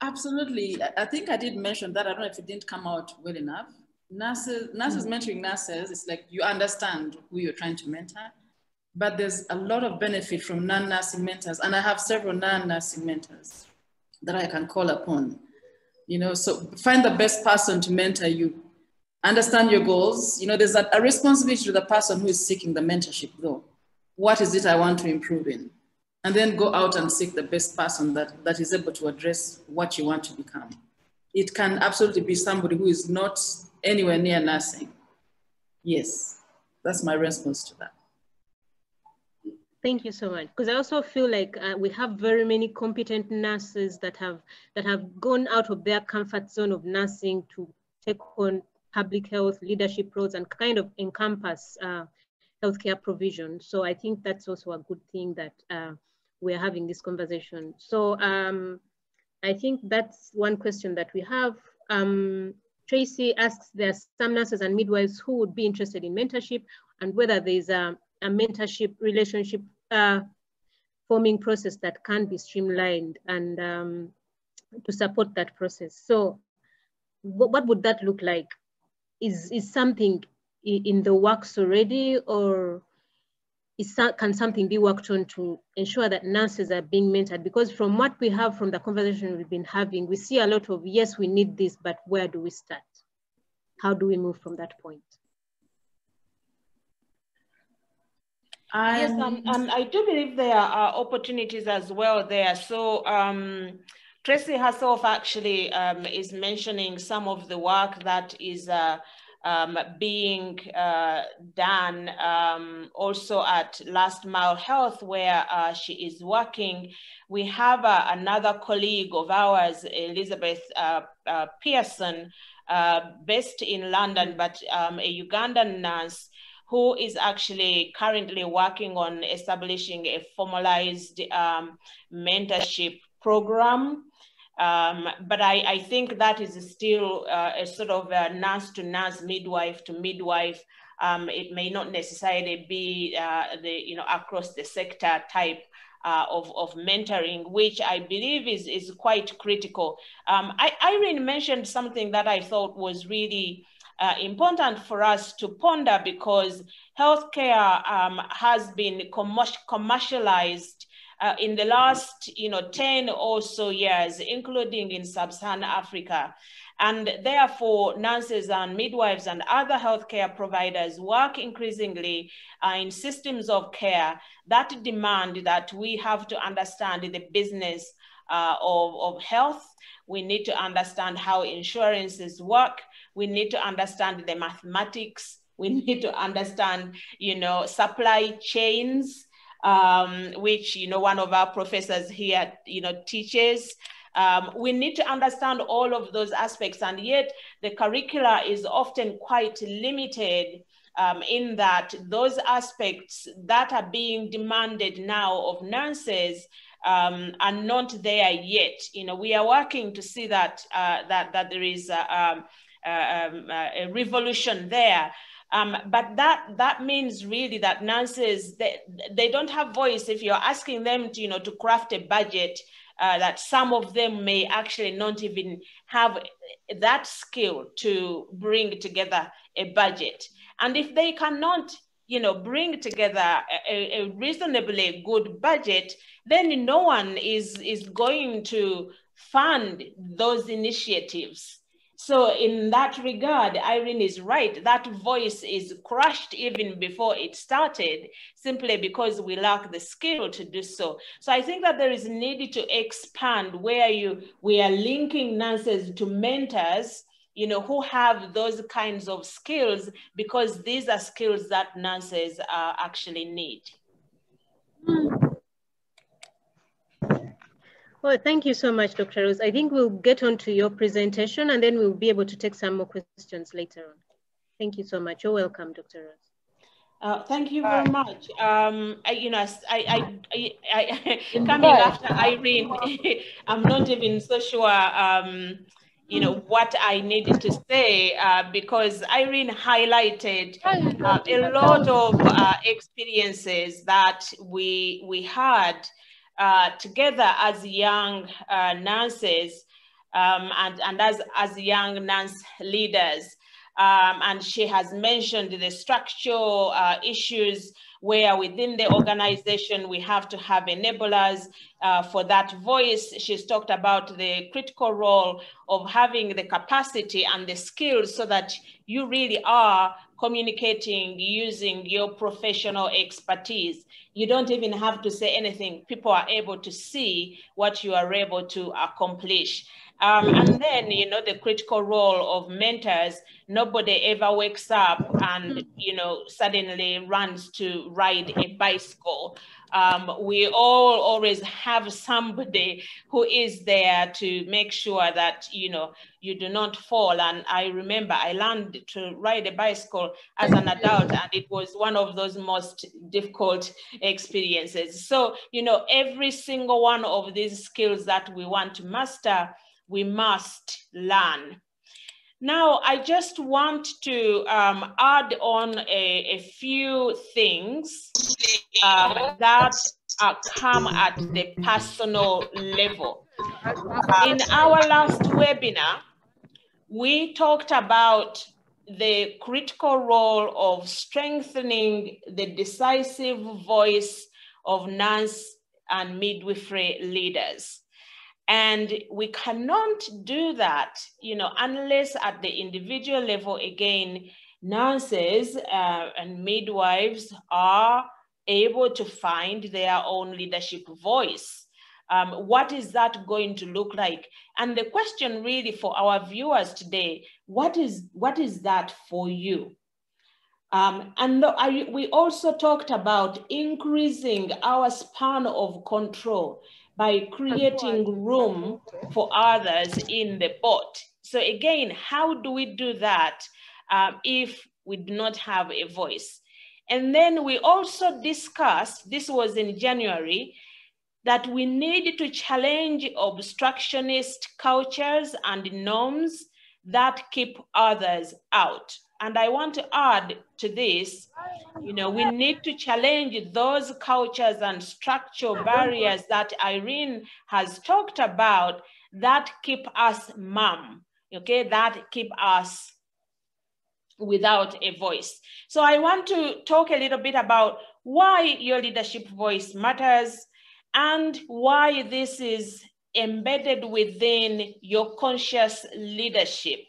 Absolutely. I think I did mention that. I don't know if it didn't come out well enough. Nurses mentoring nurses, it's like you understand who you're trying to mentor, but there's a lot of benefit from non-nursing mentors. And I have several non-nursing mentors that I can call upon. You know, so find the best person to mentor you. Understand your goals. You know, there's a responsibility to the person who is seeking the mentorship though. What is it I want to improve in? And then go out and seek the best person that is able to address what you want to become. It can absolutely be somebody who is not anywhere near nursing. Yes, that's my response to that. Thank you so much. Because I also feel like we have very many competent nurses that have gone out of their comfort zone of nursing to take on public health leadership roles and kind of encompass healthcare provision. So I think that's also a good thing that we're having this conversation. So I think that's one question that we have. Tracy asks, there are some nurses and midwives who would be interested in mentorship, and whether there's a mentorship relationship forming process that can be streamlined and to support that process. So what would that look like? Is something in the works already, or can something be worked on to ensure that nurses are being mentored? Because from what we have from the conversation we've been having, we see a lot of, yes, we need this, but where do we start? How do we move from that point? Yes, I do believe there are opportunities as well there. So Tracy herself actually is mentioning some of the work that is being done also at Last Mile Health, where she is working. We have another colleague of ours, Elizabeth Pearson, based in London, but a Ugandan nurse, who is actually currently working on establishing a formalized mentorship program. But I think that is still a sort of a nurse to nurse, midwife to midwife. It may not necessarily be across the sector type of mentoring, which I believe is quite critical. Irene mentioned something that I thought was really important for us to ponder, because healthcare has been commercialized in the last 10 or so years, including in sub-Saharan Africa. And therefore, nurses and midwives and other healthcare providers work increasingly in systems of care that demand that we have to understand the business of health. We need to understand how insurances work. We need to understand the mathematics. We need to understand, supply chains, which, one of our professors here, teaches. We need to understand all of those aspects, and yet the curricula is often quite limited in that those aspects that are being demanded now of nurses are not there yet. We are working to see that that there is a revolution there. But that means really that nurses, they don't have voice. If you're asking them to, to craft a budget, that some of them may actually not even have that skill to bring together a budget. And if they cannot, bring together a reasonably good budget, then no one is going to fund those initiatives. So in that regard, Irene is right. That voice is crushed even before it started, simply because we lack the skill to do so. So I think that there is need to expand where we are linking nurses to mentors, you know, who have those kinds of skills, because these are skills that nurses actually need. Well, thank you so much, Dr. Rose. I think we'll get on to your presentation and then we'll be able to take some more questions later on. Thank you so much. You're welcome, Dr. Rose. Thank you very much. You know, coming after Irene, I'm not even so sure, you know, what I needed to say, because Irene highlighted a lot of experiences that we had together as young nurses and as young nurse leaders. And she has mentioned the structural issues where within the organization we have to have enablers for that voice. She's talked about the critical role of having the capacity and the skills so that you really are communicating using your professional expertise. You don't even have to say anything. People are able to see what you are able to accomplish. And then, you know, the critical role of mentors. Nobody ever wakes up and, you know, suddenly runs to ride a bicycle. We all always have somebody who is there to make sure that, you know, you do not fall. And I remember I learned to ride a bicycle as an adult, and it was one of those most difficult experiences. So, you know, every single one of these skills that we want to master, we must learn. Now, I just want to add on a few things that come at the personal level. In our last webinar, we talked about the critical role of strengthening the decisive voice of nurse and midwifery leaders. And we cannot do that, you know, unless at the individual level, again, nurses and midwives are able to find their own leadership voice. What is that going to look like? And the question really for our viewers today, what is that for you? And we also talked about increasing our span of control by creating room for others in the boat. So again, how do we do that if we do not have a voice? And then we also discussed, this was in January, that we need to challenge obstructionist cultures and norms that keep others out. And I want to add to this, you know, we need to challenge those cultures and structural barriers that Irene has talked about that keep us mum, okay, that keep us without a voice. So I want to talk a little bit about why your leadership voice matters and why this is embedded within your conscious leadership.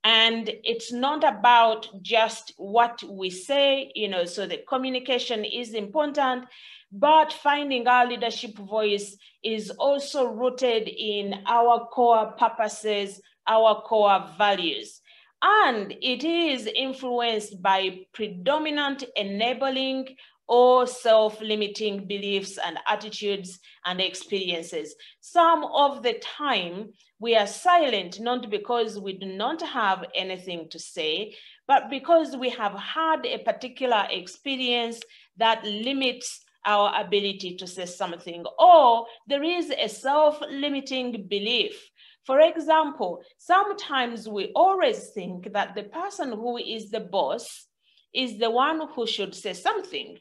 And it's not about just what we say, you know, so the communication is important, but finding our leadership voice is also rooted in our core purposes, our core values. And it is influenced by predominant enabling or self-limiting beliefs and attitudes and experiences. Some of the time, we are silent, not because we do not have anything to say, but because we have had a particular experience that limits our ability to say something, or there is a self-limiting belief. For example, sometimes we always think that the person who is the boss is the one who should say something.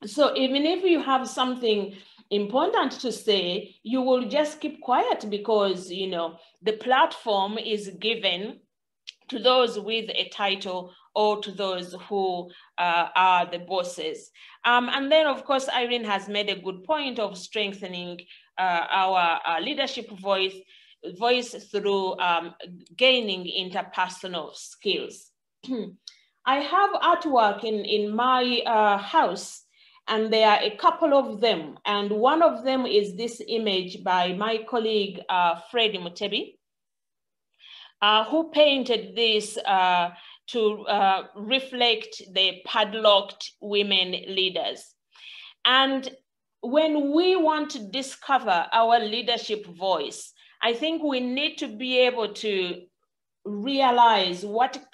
So even if you have something important to say, you will just keep quiet because, you know, the platform is given to those with a title or to those who are the bosses. And then, of course, Irene has made a good point of strengthening our leadership voice through gaining interpersonal skills. I have artwork in my house. And there are a couple of them. And one of them is this image by my colleague, Fred Mutebi, who painted this to reflect the padlocked women leaders. And when we want to discover our leadership voice, I think we need to be able to realize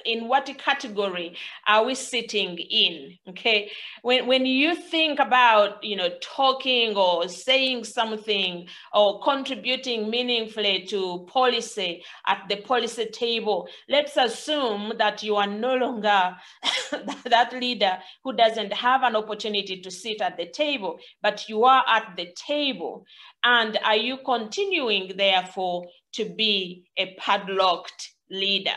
in what category are we sitting in. Okay, when you think about, you know, talking or saying something or contributing meaningfully to policy at the policy table, let's assume that you are no longer that leader who doesn't have an opportunity to sit at the table, but you are at the table. And are you continuing, therefore, to be a padlocked leader?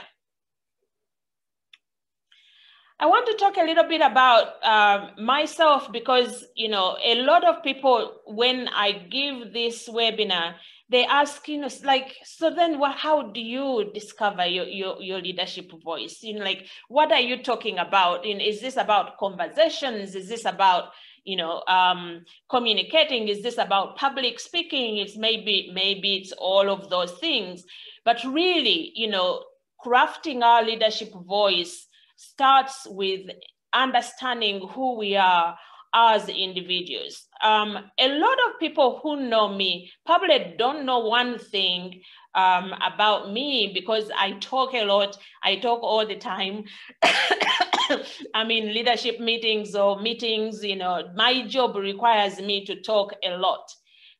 I want to talk a little bit about myself, because, you know, a lot of people, when I give this webinar, they ask, you know, like, so then how do you discover your leadership voice? You know, like, what are you talking about? You know, is this about conversations? Is this about, you know, communicating? Is this about public speaking? It's maybe it's all of those things. But really, you know, crafting our leadership voice starts with understanding who we are as individuals. A lot of people who know me probably don't know one thing about me, because I talk a lot. I talk all the time. I mean, leadership meetings or meetings, you know, my job requires me to talk a lot.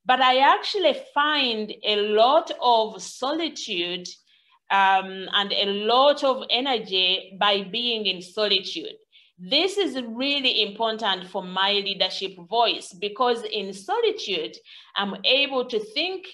But I actually find a lot of solitude and a lot of energy by being in solitude. This is really important for my leadership voice, because in solitude, I'm able to think,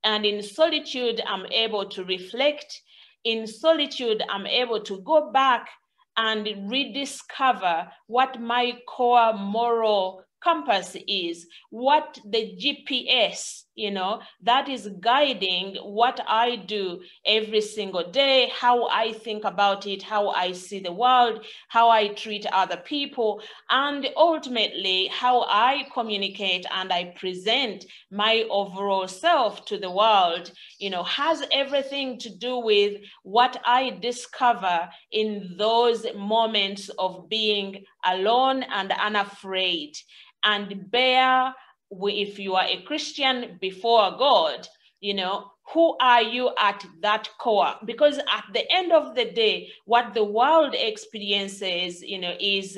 and in solitude, I'm able to reflect. In solitude, I'm able to go back and rediscover what my core moral compass is, what the GPS, you know, that is guiding what I do every single day, how I think about it, how I see the world, how I treat other people, and ultimately how I communicate and I present my overall self to the world, you know, has everything to do with what I discover in those moments of being alone and unafraid. And bear, if you are a Christian before God, you know, who are you at that core? Because at the end of the day, what the world experiences, you know, is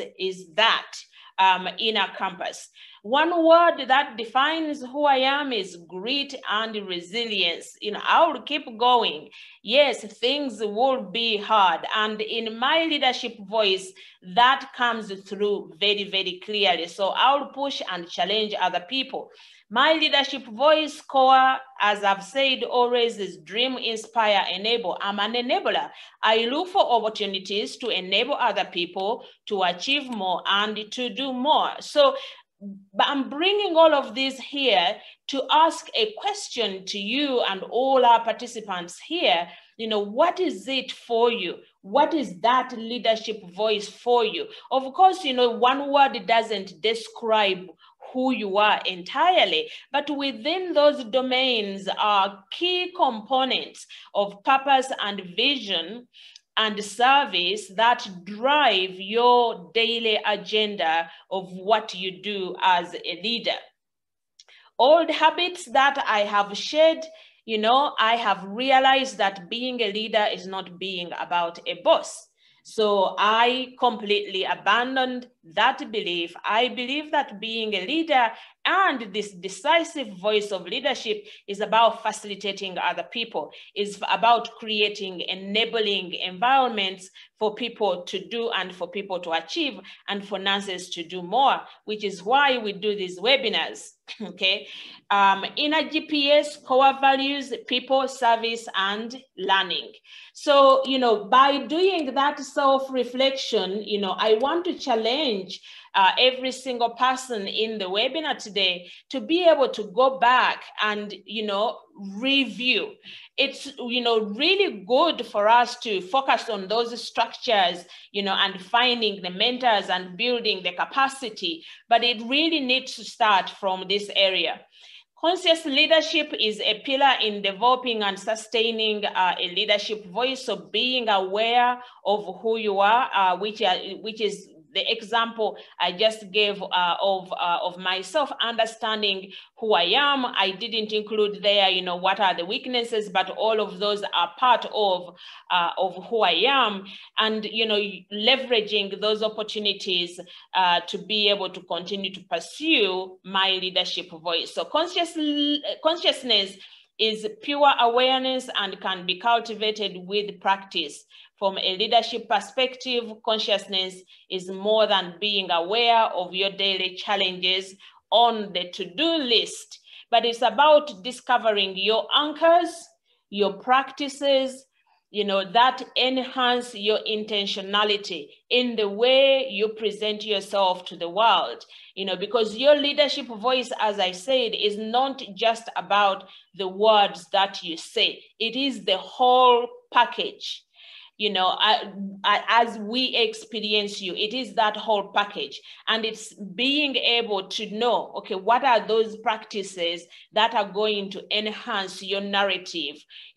that inner compass. One word that defines who I am is grit and resilience. You know, I will keep going. Yes, things will be hard. And in my leadership voice, that comes through very, very clearly. So I'll push and challenge other people. My leadership voice core, as I've said always, is dream, inspire, enable. I'm an enabler. I look for opportunities to enable other people to achieve more and to do more. So but I'm bringing all of this here to ask a question to you and all our participants here. You know, what is it for you? What is that leadership voice for you? Of course, you know, one word doesn't describe who you are entirely, but within those domains are key components of purpose and vision and service that drive your daily agenda of what you do as a leader. Old habits that I have shed, you know, I have realized that being a leader is not being about a boss. So I completely abandoned that belief. I believe that being a leader and this decisive voice of leadership is about facilitating other people, is about creating enabling environments for people to do and for people to achieve and for nurses to do more, which is why we do these webinars, okay? Inner GPS, core values, people, service, and learning. So, you know, by doing that self-reflection, you know, I want to challenge challenge every single person in the webinar today to be able to go back and, review. It's, really good for us to focus on those structures, and finding the mentors and building the capacity, but it really needs to start from this area. Conscious leadership is a pillar in developing and sustaining a leadership voice. So being aware of who you are, which is the example I just gave of myself, understanding who I am. I didn't include there, what are the weaknesses, but all of those are part of who I am, and, leveraging those opportunities to be able to continue to pursue my leadership voice. So consciousness is pure awareness and can be cultivated with practice. From a leadership perspective, consciousness is more than being aware of your daily challenges on the to-do list, but it's about discovering your anchors, your practices, that enhance your intentionality in the way you present yourself to the world, because your leadership voice, as I said, is not just about the words that you say. It is the whole package. As we experience you, it is that whole package. And it's being able to know, okay, what are those practices that are going to enhance your narrative,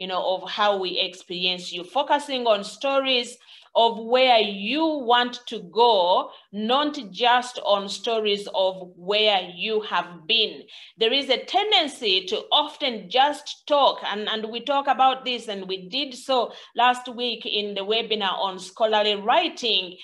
of how we experience you, focusing on stories of where you want to go, not just on stories of where you have been. There is a tendency to often just talk, and we talk about this, and we did so last week in the webinar on scholarly writing,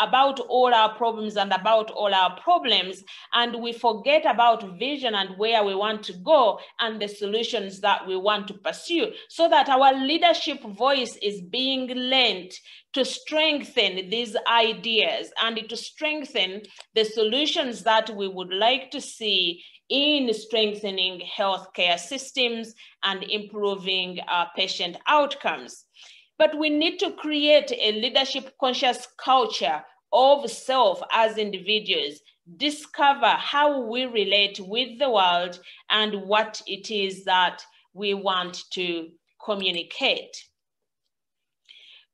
about all our problems and about all our problems, and we forget about vision and where we want to go and the solutions that we want to pursue, so that our leadership voice is being lent to strengthen these ideas and to strengthen the solutions that we would like to see in strengthening healthcare systems and improving patient outcomes. But we need to create a leadership conscious culture of self as individuals, discover how we relate with the world and what it is that we want to communicate.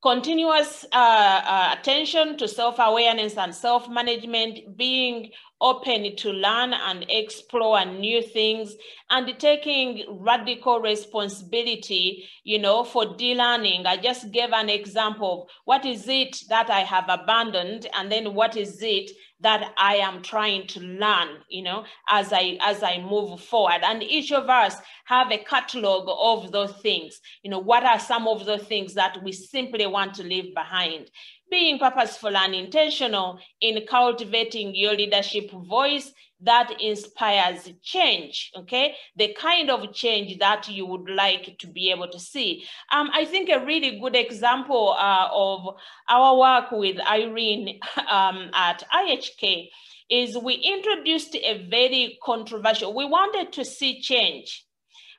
Continuous attention to self-awareness and self-management, being open to learn and explore new things, and taking radical responsibility, for de-learning. I just gave an example of what is it that I have abandoned, and then what is it that I am trying to learn, as I move forward. And each of us have a catalog of those things. What are some of the things that we simply want to leave behind? Being purposeful and intentional in cultivating your leadership voice that inspires change, okay? The kind of change that you would like to be able to see. I think a really good example of our work with Irene at IHK is we introduced a very controversial, we wanted to see change.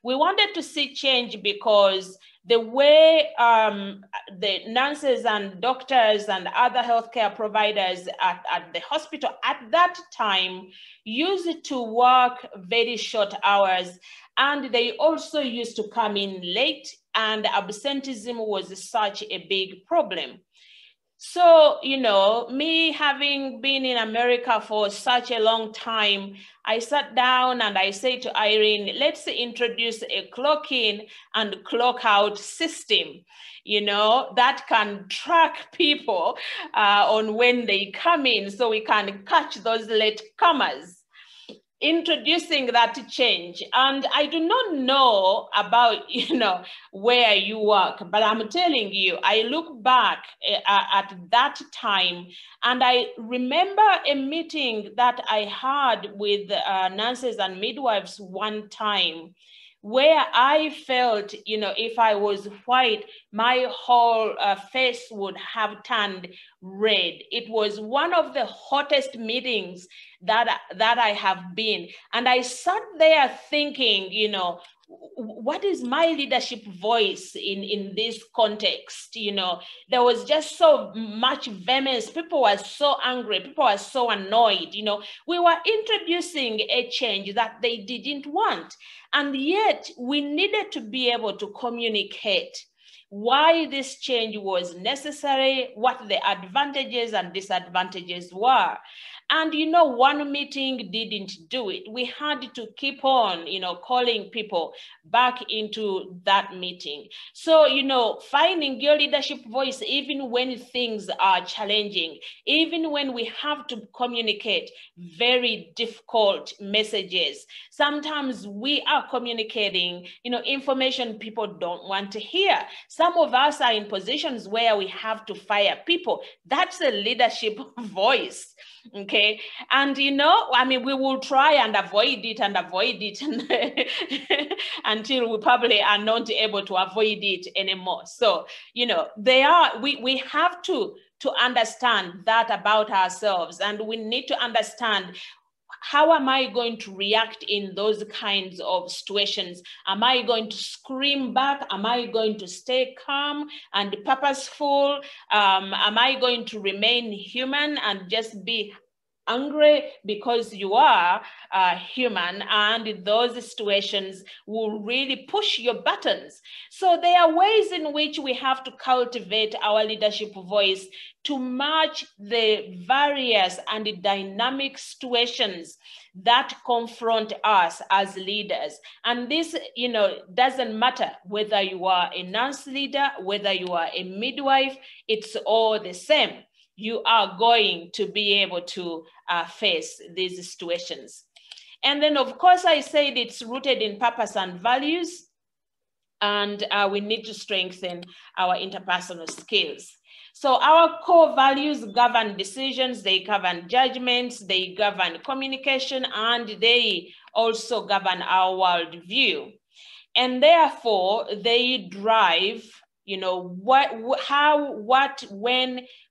We wanted to see change because the way the nurses and doctors and other healthcare providers at the hospital at that time used to work very short hours, and they also used to come in late, and absenteeism was such a big problem. So, me having been in America for such a long time, I sat down and I said to Irene, let's introduce a clock in and clock out system, that can track people on when they come in, so we can catch those late comers. Introducing that change. And I do not know about, where you work, but I'm telling you, I look back at that time, and I remember a meeting that I had with nurses and midwives one time, where I felt, if I was white, my whole face would have turned red. It was one of the hottest meetings that I have been. And I sat there thinking, what is my leadership voice in this context? You know, there was just so much vehemence. People were so angry. People were so annoyed. You know, we were introducing a change that they didn't want. And yet we needed to be able to communicate why this change was necessary, what the advantages and disadvantages were. And, you know, one meeting didn't do it. We had to keep on, you know, calling people back into that meeting. So, you know, finding your leadership voice, even when things are challenging, even when we have to communicate very difficult messages. Sometimes we are communicating, you know, information people don't want to hear. Some of us are in positions where we have to fire people. That's a leadership voice. Okay. And, you know, I mean, we will try and avoid it until we probably are not able to avoid it anymore. So, you know, we have to understand that about ourselves, and we need to understand, how am I going to react in those kinds of situations? Am I going to scream back? Am I going to stay calm and purposeful? Am I going to remain human and just be angry? Because you are human, and those situations will really push your buttons. So there are ways in which we have to cultivate our leadership voice to match the various and dynamic situations that confront us as leaders. And this, you know, doesn't matter whether you are a nurse leader, whether you are a midwife, it's all the same. You are going to be able to face these situations. And then, of course, I said it's rooted in purpose and values, and we need to strengthen our interpersonal skills. So our core values govern decisions, they govern judgments, they govern communication, and they also govern our worldview. And therefore, they drive, you know,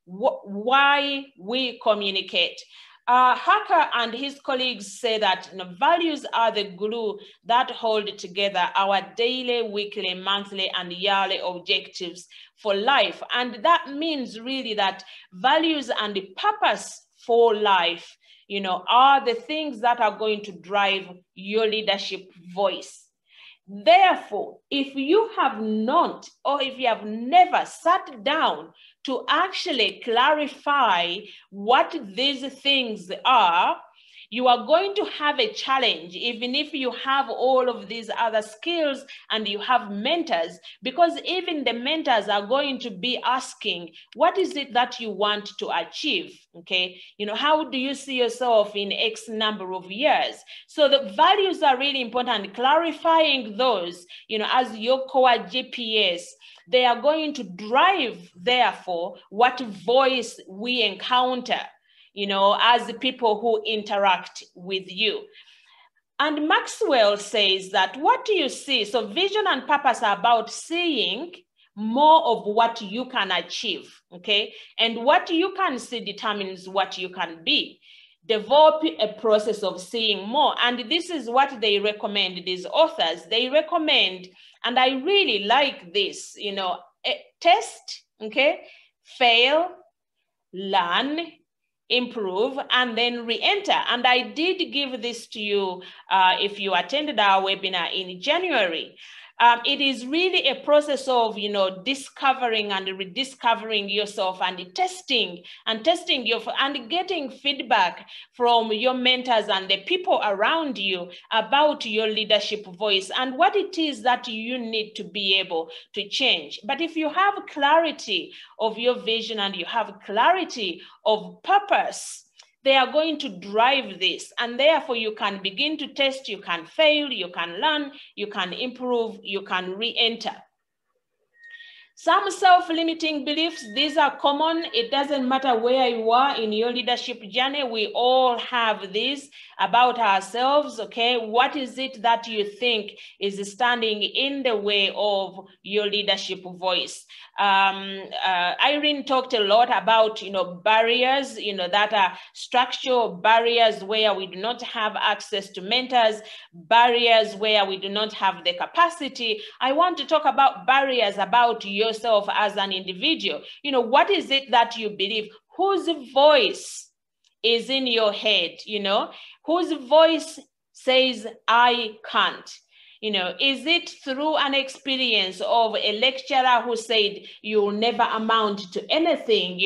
why we communicate. Hacker and his colleagues say that, you know, values are the glue that hold together our daily, weekly, monthly, and yearly objectives for life. And that means really that values and the purpose for life, you know, are the things that are going to drive your leadership voice. Therefore, if you have not, or if you have never sat down to actually clarify what these things are, you are going to have a challenge, even if you have all of these other skills and you have mentors, because even the mentors are going to be asking, what is it that you want to achieve? Okay, you know, how do you see yourself in X number of years? So the values are really important. Clarifying those, you know, as your core GPS, they are going to drive, therefore, what voice we encounter, you know, as the people who interact with you. And Maxwell says that what do you see? So vision and purpose are about seeing more of what you can achieve, okay? And what you can see determines what you can be. Develop a process of seeing more. And this is what they recommend, these authors. They recommend, and I really like this, you know, test, okay? Fail, learn, improve, and then re-enter. And I did give this to you if you attended our webinar in January. It is really a process of, you know, discovering and rediscovering yourself and testing and getting feedback from your mentors and the people around you about your leadership voice and what it is that you need to be able to change. But if you have clarity of your vision and you have clarity of purpose, they are going to drive this, and therefore you can begin to test, you can fail, you can learn, you can improve, you can re-enter. Some self-limiting beliefs, these are common. It doesn't matter where you are in your leadership journey. We all have these about ourselves, okay? What is it that you think is standing in the way of your leadership voice? Irene talked a lot about, barriers, that are structural barriers where we do not have access to mentors, barriers where we do not have the capacity. I want to talk about barriers about yourself as an individual. What is it that you believe? Whose voice is in your head? Whose voice says, I can't? Is it through an experience of a lecturer who said you'll never amount to anything?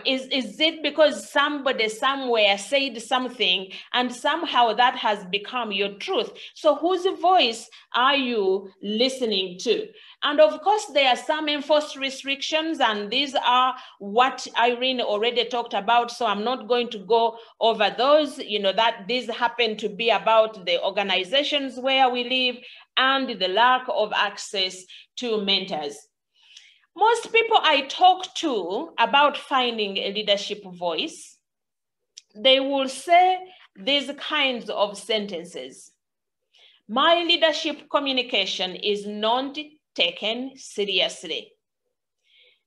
Is it because somebody somewhere said something and somehow that has become your truth? So whose voice are you listening to? And of course, there are some enforced restrictions, and these are what Irene already talked about. So I'm not going to go over those, that these happen to be about the organizations where we live and the lack of access to mentors. Most people I talk to about finding a leadership voice, they will say these kinds of sentences. My leadership communication is not taken seriously.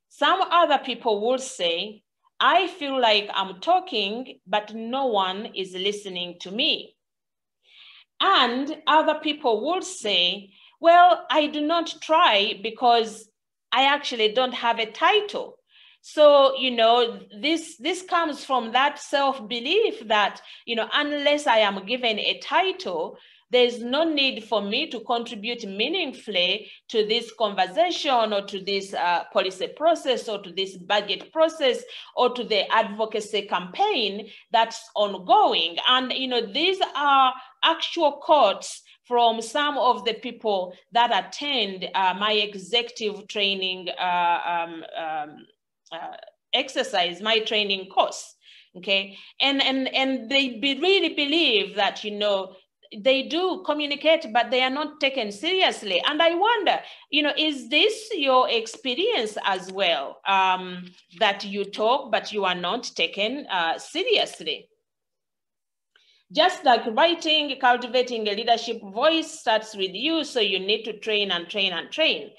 Some other people will say, I feel like I'm talking, but no one is listening to me. And other people will say, well, I do not try because I actually don't have a title. So, this comes from that self-belief that, unless I am given a title, there's no need for me to contribute meaningfully to this conversation or to this policy process or to this budget process or to the advocacy campaign that's ongoing. And, these are actual quotes from some of the people that attend my executive training exercise, my training course, okay? And they really believe that, they do communicate, but they are not taken seriously. And I wonder, is this your experience as well, that you talk, but you are not taken seriously? Just like writing, cultivating a leadership voice starts with you, so you need to train and train and train.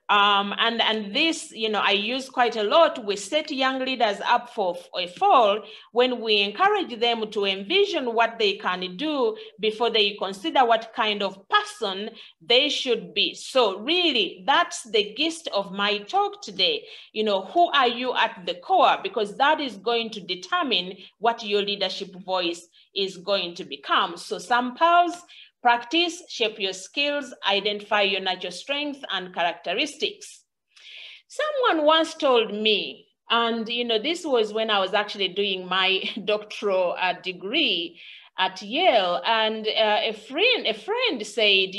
And this, I use quite a lot. We set young leaders up for a fall when we encourage them to envision what they can do before they consider what kind of person they should be. So really, that's the gist of my talk today. Who are you at the core? Because that is going to determine what your leadership voice is going to become. So some pearls: practice, shape your skills, identify your natural strengths and characteristics. Someone once told me, and this was when I was actually doing my doctoral degree at Yale, and a friend said,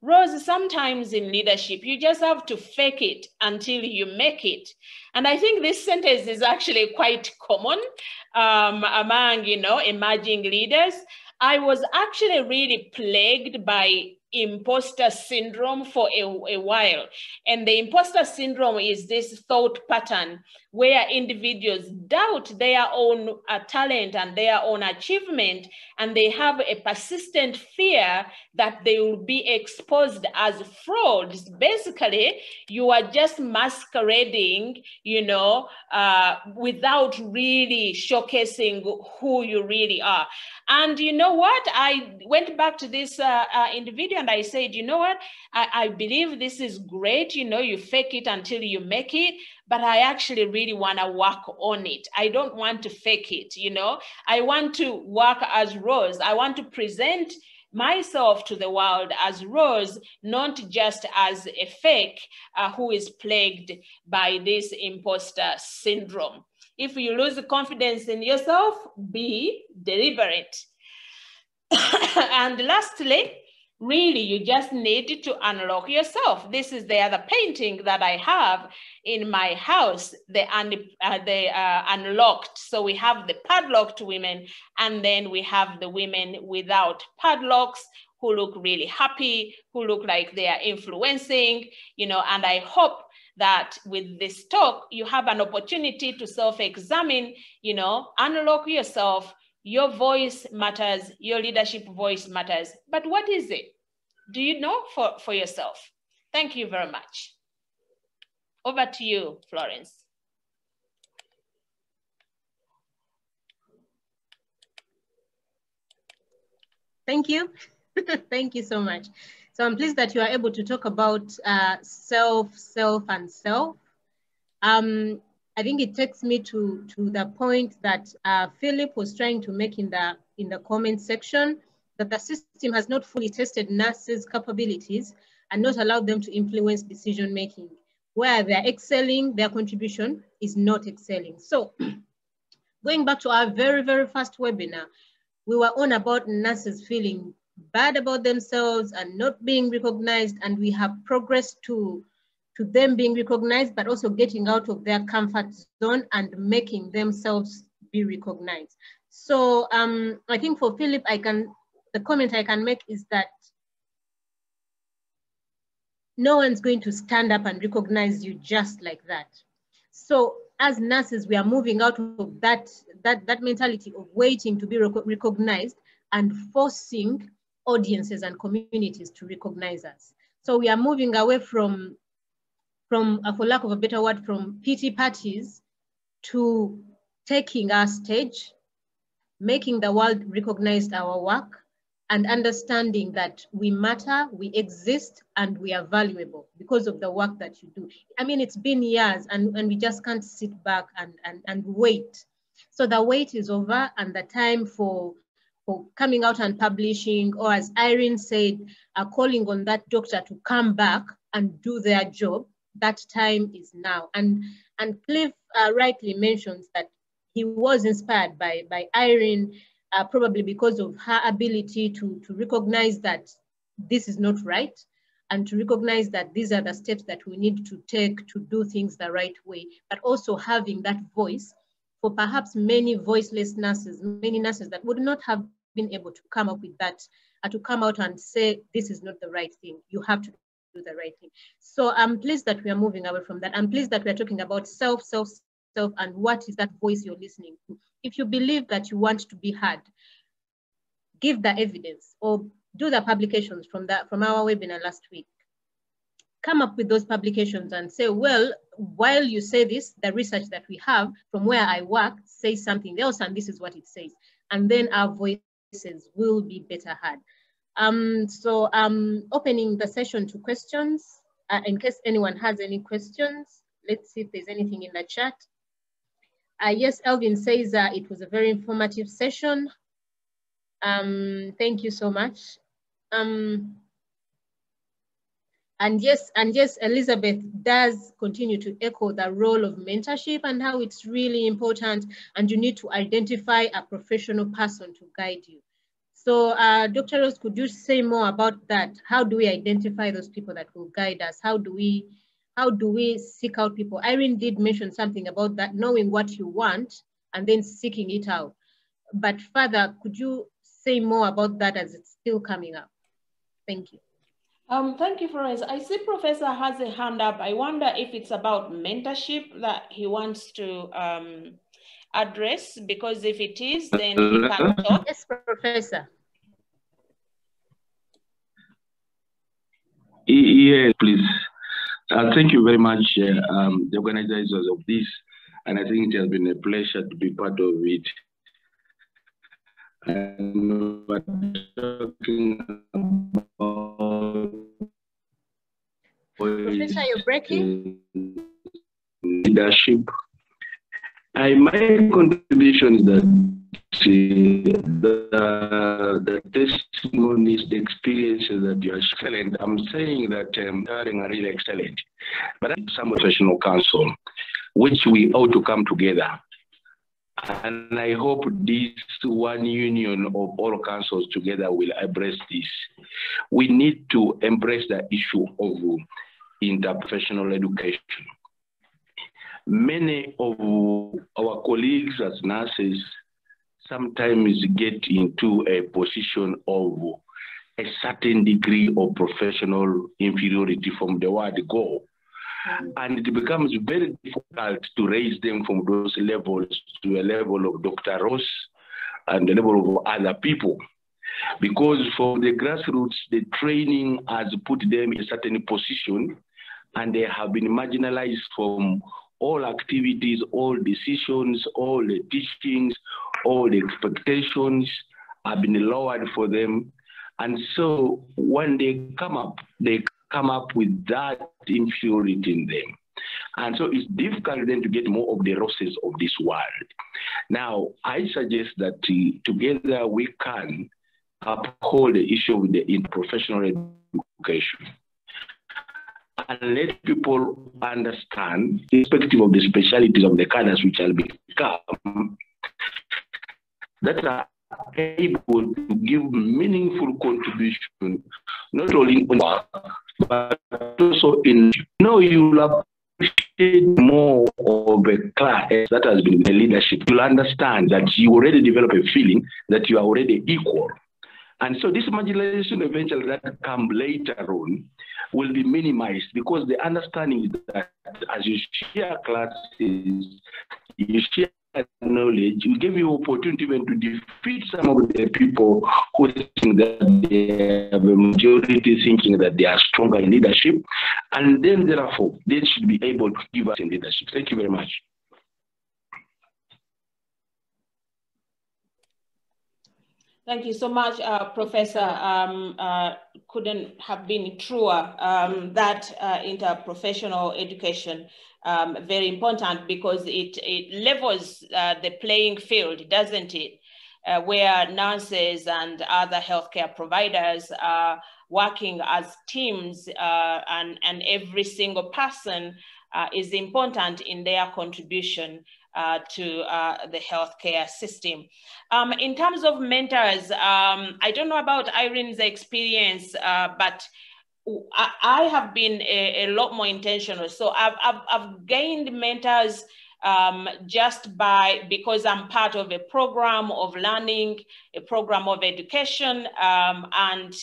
Rose, sometimes in leadership, you just have to fake it until you make it. And I think this sentence is actually quite common among, emerging leaders. I was actually really plagued by imposter syndrome for a while. And the imposter syndrome is this thought pattern where individuals doubt their own talent and their own achievement, and they have a persistent fear that they will be exposed as frauds. Basically, you are just masquerading, without really showcasing who you really are. And you know what? I went back to this individual and I said, I believe this is great. You fake it until you make it, but I actually really want to work on it. I don't want to fake it, I want to work as Rose. I want to present myself to the world as Rose, not just as a fake who is plagued by this imposter syndrome. If you lose confidence in yourself, be deliberate. And lastly, really, you just need to unlock yourself. This is the other painting that I have in my house, the unlocked. So we have the padlocked women, and then we have the women without padlocks who look really happy, who look like they are influencing, and I hope that with this talk, you have an opportunity to self-examine, you know, unlock yourself. Your voice matters, your leadership voice matters. But what is it? Do you know for yourself? Thank you very much. Over to you, Florence. Thank you. Thank you so much. So I'm pleased that you are able to talk about self. I think it takes me to the point that Philip was trying to make in the comment section, that the system has not fully tested nurses' capabilities and not allowed them to influence decision-making. Where they're excelling, their contribution is not excelling. So going back to our very, very first webinar, we were on about nurses feeling bad about themselves and not being recognized, and we have progressed to them being recognized, but also getting out of their comfort zone and making themselves be recognized. So I think for Philip, the comment I can make is that no one's going to stand up and recognize you just like that. So as nurses, we are moving out of that mentality of waiting to be recognized and forcing audiences and communities to recognize us. So we are moving away from for lack of a better word, from pity parties to taking our stage, making the world recognize our work, and understanding that we matter, we exist, and we are valuable because of the work that you do. I mean, it's been years and we just can't sit back and wait. So the wait is over, and the time for coming out and publishing, or as Irene said, calling on that doctor to come back and do their job, that time is now. And Cliff rightly mentions that he was inspired by Irene, probably because of her ability to recognize that this is not right, and to recognize that these are the steps that we need to take to do things the right way, but also having that voice for perhaps many voiceless nurses, many nurses that would not have been able to come up with that, to come out and say, this is not the right thing, you have to do the right thing. So I'm pleased that we are moving away from that. I'm pleased that we are talking about self, and what is that voice you're listening to. If you believe that you want to be heard, give the evidence or do the publications from our webinar last week. Come up with those publications and say, well, while you say this, the research that we have from where I work says something else, and this is what it says. And then our voices will be better heard. So opening the session to questions, in case anyone has any questions. Let's see if there's anything in the chat. Yes, Elvin says it was a very informative session. Thank you so much. And yes, Elizabeth does continue to echo the role of mentorship and how it's really important, and you need to identify a professional person to guide you. So Dr. Rose, could you say more about that? How do we identify those people that will guide us? How do we seek out people? Irene did mention something about that, knowing what you want and then seeking it out. But further, could you say more about that as it's still coming up? Thank you. Thank you, Florence. I see Professor has a hand up. I wonder if it's about mentorship that he wants to address, because if it is, then he can talk. Yes, Professor. Yes, please. Thank you very much, the organizers of this, and I think it has been a pleasure to be part of it. And we're talking about Professor, you're breaking. Leadership. My contribution is that the testimonies, the experiences that you are excellent. I'm saying that hiring are really excellent, but some professional council, which we ought to come together. And I hope this one union of all councils together will embrace this. We need to embrace the issue of interprofessional education. Many of our colleagues as nurses sometimes get into a position of a certain degree of professional inferiority from the word go. And it becomes very difficult to raise them from those levels to a level of Dr. Ross and the level of other people. Because from the grassroots, the training has put them in a certain position, and they have been marginalized from all activities, all decisions, all the teachings, all the expectations have been lowered for them. And so when they come up with that inferiority in them. And so it's difficult then to get more of the Rosses of this world. Now, I suggest that together we can uphold the issue with the interprofessional education and let people understand, irrespective of the specialties of the cadres which shall become, that are able to give meaningful contribution, not only in work, but also in, you'll appreciate more of a class that has been in the leadership. You'll understand that you already develop a feeling that you are already equal. And so this marginalization eventually that come later on will be minimized, because the understanding is that as you share classes, you share knowledge, you give you opportunity even to defeat some of the people who think that they have a majority thinking that they are stronger in leadership, and then therefore they should be able to give us in leadership. Thank you very much. Thank you so much, Professor. Couldn't have been truer that interprofessional education, very important, because it levels the playing field, doesn't it? Where nurses and other healthcare providers are working as teams, and every single person is important in their contribution to the healthcare system. In terms of mentors, I don't know about Irene's experience, but I have been a lot more intentional. So I've gained mentors just because I'm part of a program of learning, a program of education, and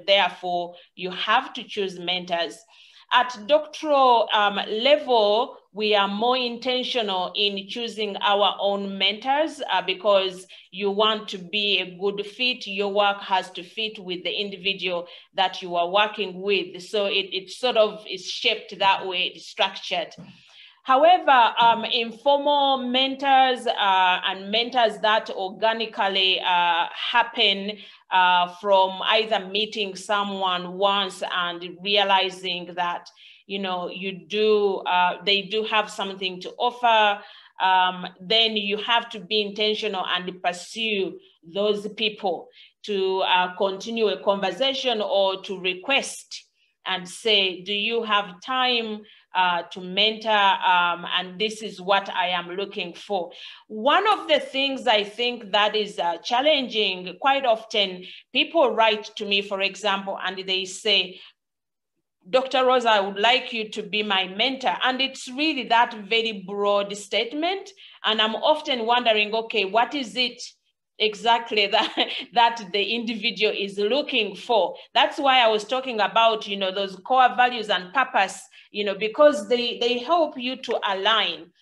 therefore you have to choose mentors. At doctoral level, we are more intentional in choosing our own mentors because you want to be a good fit. Your work has to fit with the individual that you are working with. So it sort of is shaped that way, it's structured. However, informal mentors and mentors that organically happen from either meeting someone once and realizing that they do have something to offer, then you have to be intentional and pursue those people to continue a conversation or to request and say, do you have time to mentor, and this is what I am looking for. One of the things I think that is challenging, quite often people write to me, for example, and they say, Dr. Rosa, I would like you to be my mentor. And it's really that very broad statement. And I'm often wondering, okay, what is it exactly that the individual is looking for? That's why I was talking about, those core values and purpose, because they help you to align.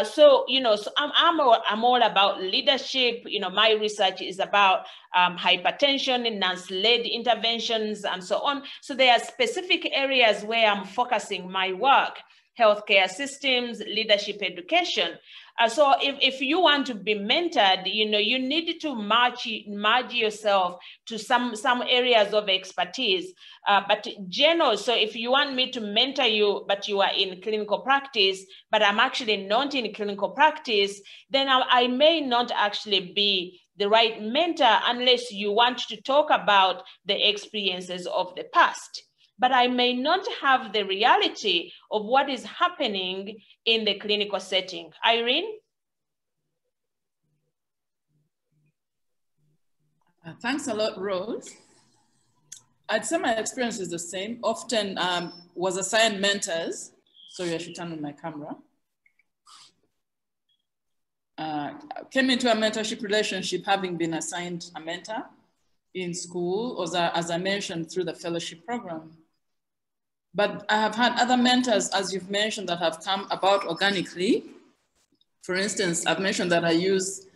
So I'm all about leadership. My research is about hypertension, nurse-led interventions, and so on. So there are specific areas where I'm focusing my work: healthcare systems, leadership education. So if you want to be mentored, you need to merge yourself to some areas of expertise. But general, so if you want me to mentor you, but you are in clinical practice, but I'm actually not in clinical practice, then I may not actually be the right mentor unless you want to talk about the experiences of the past. But I may not have the reality of what is happening in the clinical setting. Irene? Thanks a lot, Rose. I'd say my experience is the same. Often was assigned mentors. Sorry, I should turn on my camera. Came into a mentorship relationship having been assigned a mentor in school, or as I mentioned, through the fellowship program. But I have had other mentors, as you've mentioned, that have come about organically. For instance, I've mentioned that I use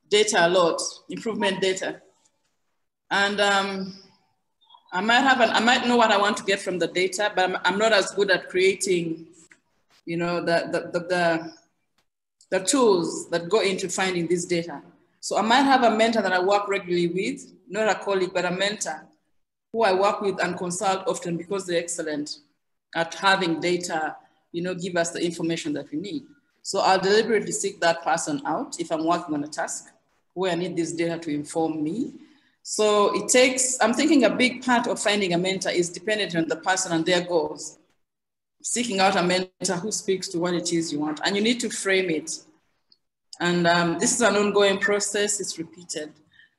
data a lot, improvement data. And I might know what I want to get from the data, but I'm not as good at creating, you know, the tools that go into finding this data. So I might have a mentor that I work regularly with, not a colleague, but a mentor who I work with and consult often because they're excellent at having data, you know, give us the information that we need. So I'll deliberately seek that person out if I'm working on a task where I need this data to inform me. So it takes, I'm thinking a big part of finding a mentor is dependent on the person and their goals. Seeking out a mentor who speaks to what it is you want, and you need to frame it. And this is an ongoing process, it's repeated.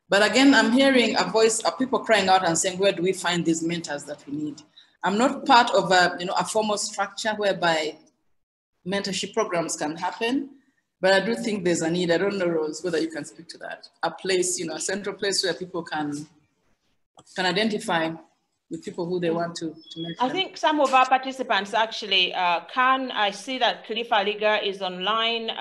But again, I'm hearing a voice of people crying out and saying, where do we find these mentors that we need? I'm not part of a formal structure whereby mentorship programs can happen, but I do think there's a need. I don't know, Rose, whether you can speak to that. A place, you know, a central place where people can identify with people who they want to mentor. I think some of our participants actually I see that Cliff Aliga is online.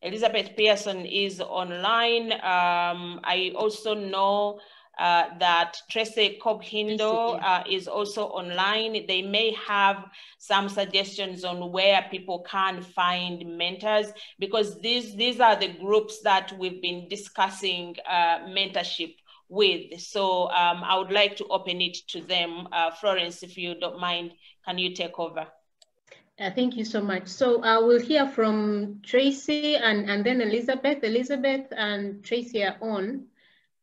Elizabeth Pearson is online. I also know that Tracy Cobhindo is also online. They may have some suggestions on where people can find mentors, because these are the groups that we've been discussing mentorship with. So I would like to open it to them. Florence, if you don't mind, can you take over? Thank you so much. So we'll hear from Tracy and then Elizabeth. Elizabeth and Tracy are on,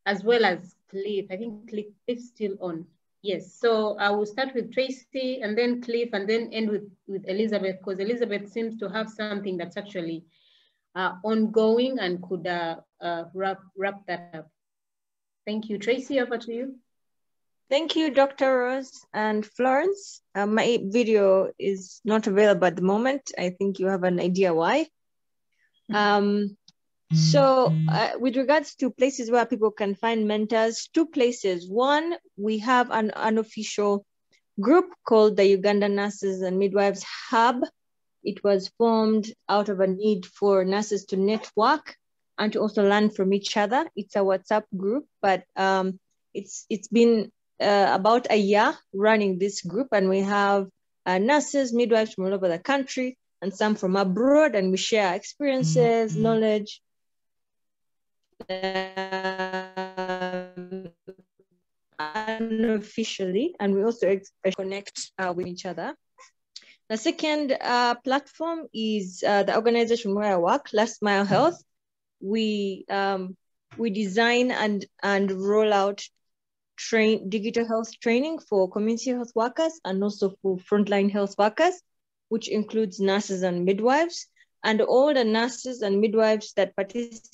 as well as Cliff. I think Cliff is still on. Yes, so I will start with Tracy and then Cliff and then end with Elizabeth, because Elizabeth seems to have something that's actually ongoing and could wrap that up. Thank you. Tracy, over to you. Thank you, Dr. Rose and Florence. My video is not available at the moment. I think you have an idea why. So with regards to places where people can find mentors, two places. One, we have an unofficial group called the Uganda Nurses and Midwives Hub. It was formed out of a need for nurses to network and to also learn from each other. It's a WhatsApp group, but it's been about a year running this group, and we have nurses, midwives from all over the country and some from abroad, and we share experiences, knowledge, unofficially, and we also connect with each other. The second platform is the organization where I work, Last Mile Health. We design and roll out digital health training for community health workers and also for frontline health workers, which includes nurses and midwives. And all the nurses and midwives that participate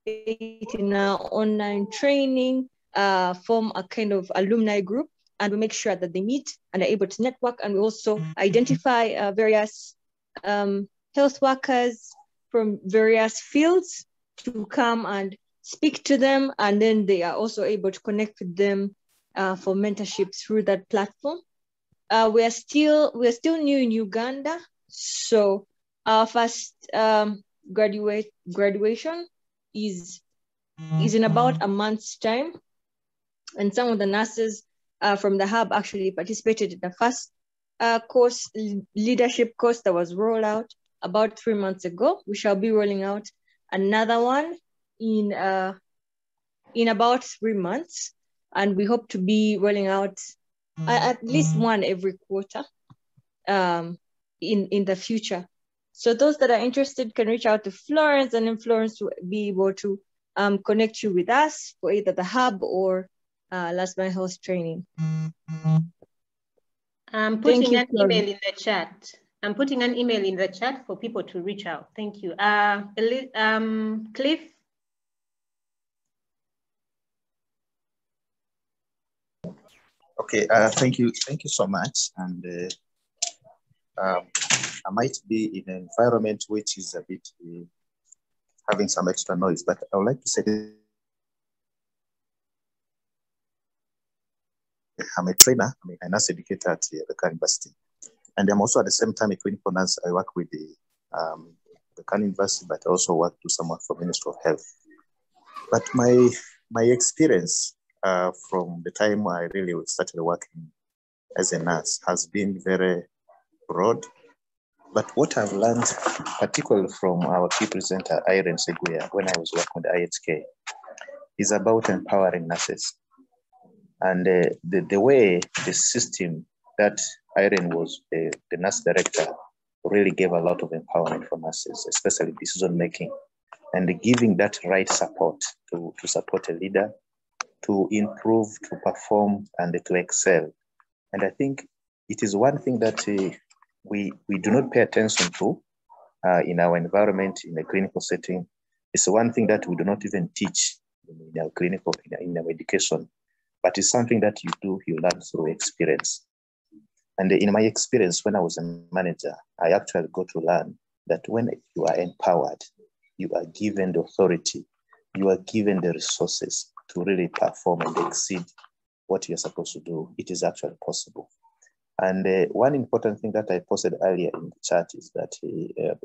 in our online training form a kind of alumni group, and we make sure that they meet and are able to network. And we also identify various health workers from various fields to come and speak to them, and then they are also able to connect with them for mentorship through that platform. We're still new in Uganda, so our first graduation is in about a month's time, and some of the nurses from the hub actually participated in the first course, leadership course that was rolled out about 3 months ago. We shall be rolling out another one in about 3 months, and we hope to be rolling out at least one every quarter in the future. So those that are interested can reach out to Florence, and then Florence will be able to connect you with us for either the hub or Last Mile Health training. I'm putting an email in the chat. I'm putting an email in the chat for people to reach out. Thank you. Cliff? Okay, thank you so much. And I might be in an environment which is a bit having some extra noise, but I would like to say I'm a trainer, I'm a nurse educator at the University. And I'm also at the same time a clinical nurse. I work with the University, but I also work to someone from Ministry of Health. But my experience from the time I really started working as a nurse has been very broad. But what I've learned, particularly from our key presenter, Irene Seguya, when I was working with IHK, is about empowering nurses. And the way the system that Irene was the nurse director really gave a lot of empowerment for nurses, especially decision making, and giving that right support to support a leader, to improve, to perform, and to excel. And I think it is one thing that we do not pay attention to in our environment, in a clinical setting. It's one thing that we do not even teach in our clinical, in our education, but it's something that you learn through experience. And in my experience, when I was a manager, I actually got to learn that when you are empowered, you are given the authority, you are given the resources to really perform and exceed what you're supposed to do. It is actually possible. And one important thing that I posted earlier in the chat is that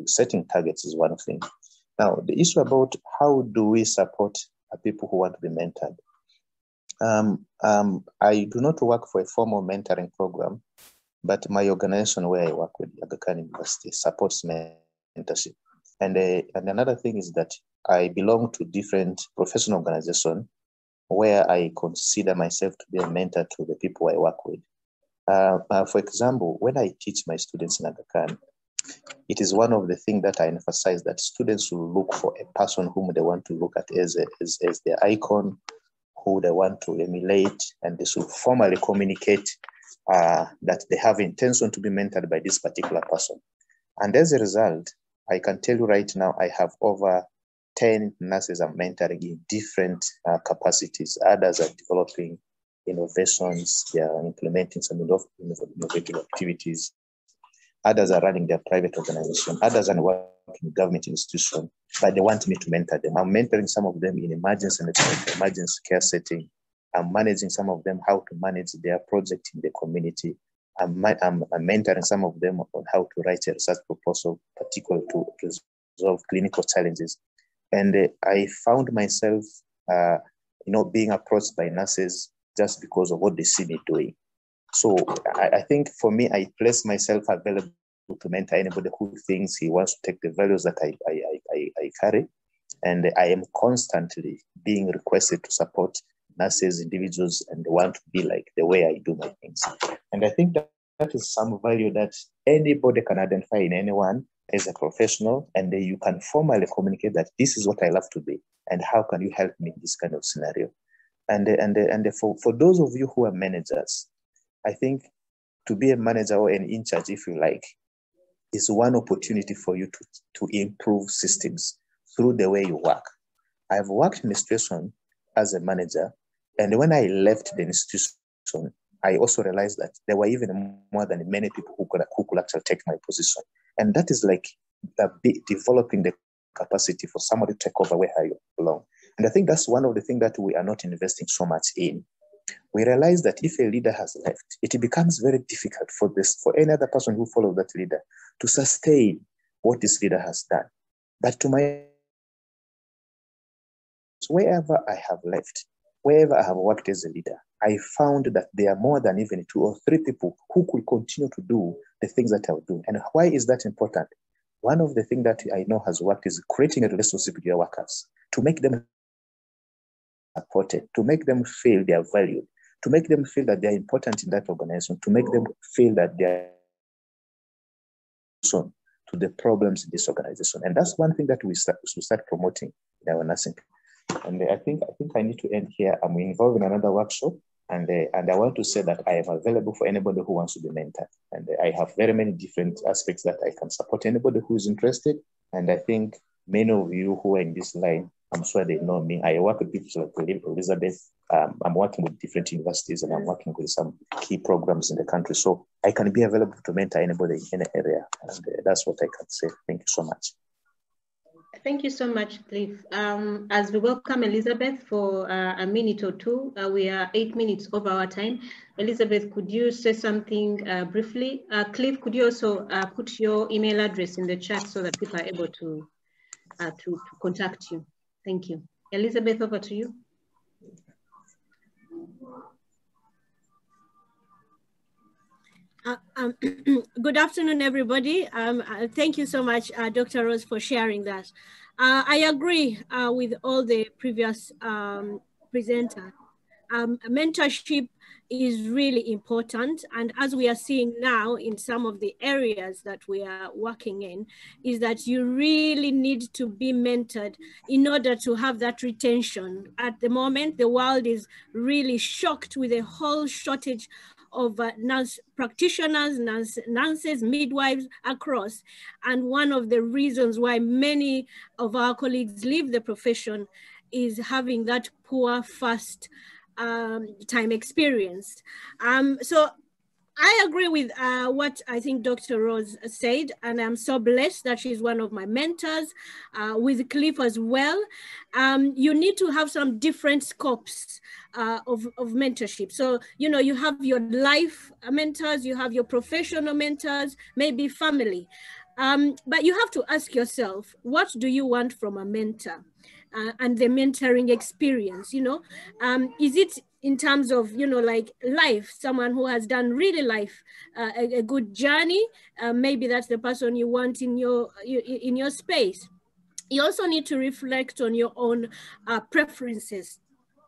setting targets is one thing. Now, the issue about how do we support people who want to be mentored. I do not work for a formal mentoring program, but my organization where I work with, Aga Khan University, supports mentorship. And another thing is that I belong to different professional organizations where I consider myself to be a mentor to the people I work with. For example, when I teach my students in Aga Khan, it is one of the things that I emphasize that students will look for a person whom they want to look at as their icon, who they want to emulate, and they should formally communicate that they have intention to be mentored by this particular person. And as a result, I can tell you right now, I have over 10 nurses I'm mentoring in different capacities. Others are developing innovations, they are implementing some innovative activities. Others are running their private organization. Others are working in government institution, but they want me to mentor them. I'm mentoring some of them in emergency care setting. I'm managing some of them how to manage their project in the community. I'm mentoring some of them on how to write a research proposal, particularly to resolve clinical challenges. And I found myself, being approached by nurses just because of what they see me doing. So I think for me, I place myself available to mentor anybody who thinks he wants to take the values that I carry. And I am constantly being requested to support nurses, individuals, and want to be like the way I do my things. And I think that is some value that anybody can identify in anyone as a professional, and you can formally communicate that this is what I love to be, and how can you help me in this kind of scenario? And for those of you who are managers, I think to be a manager or an in charge, if you like, is one opportunity for you to improve systems through the way you work. I've worked in a situation as a manager, and when I left the institution, I also realized that there were even more than many people who could actually take my position. And that is like developing the capacity for somebody to take over where you belong. And I think that's one of the things that we are not investing so much in. We realize that if a leader has left, it becomes very difficult for any other person who follows that leader to sustain what this leader has done. But wherever I have left, wherever I have worked as a leader, I found that there are more than even 2 or 3 people who could continue to do the things that I would do. And why is that important? One of the things that I know has worked is creating a relationship with your workers, to make them supported, to make them feel they are valued, to make them feel that they are important in that organization, to make them feel that they are to the problems in this organization. And that's one thing that we should start promoting in our nursing. And I think I need to end here. I'm involved in another workshop, and I want to say that I am available for anybody who wants to be mentored. And I have very many different aspects that I can support anybody who is interested. And I think many of you who are in this line, I'm sure they know me. I work with people like Elizabeth. I'm working with different universities, and I'm working with some key programs in the country. So I can be available to mentor anybody in any area. And that's what I can say. Thank you so much. Thank you so much, Cliff. As we welcome Elizabeth for a minute or two, we are 8 minutes over our time. Elizabeth, could you say something briefly? Cliff, could you also put your email address in the chat so that people are able to contact you? Thank you. Elizabeth, over to you. Good afternoon, everybody. Thank you so much, Dr. Rose, for sharing that. I agree with all the previous presenters. Mentorship is really important. And as we are seeing now in some of the areas that we are working in, is that you really need to be mentored in order to have that retention. At the moment, the world is really shocked with a whole shortage of nurse practitioners, nurses, midwives across. And one of the reasons why many of our colleagues leave the profession is having that poor first time experience. So I agree with what I think Dr. Rose said, and I'm so blessed that she's one of my mentors, with Cliff as well. You need to have some different scopes of mentorship. So, you know, you have your life mentors, you have your professional mentors, maybe family. But you have to ask yourself, what do you want from a mentor? And the mentoring experience, you know, is it in terms of, you know, like life, someone who has done really life, a good journey, maybe that's the person you want in your space. You also need to reflect on your own preferences.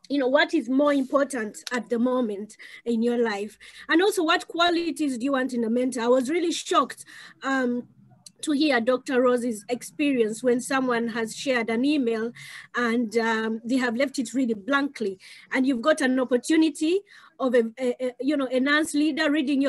You know, what is more important at the moment in your life? And also, what qualities do you want in a mentor? I was really shocked to hear Dr. Rose's experience when someone has shared an email and they have left it really blankly, and you've got an opportunity of a nurse leader reading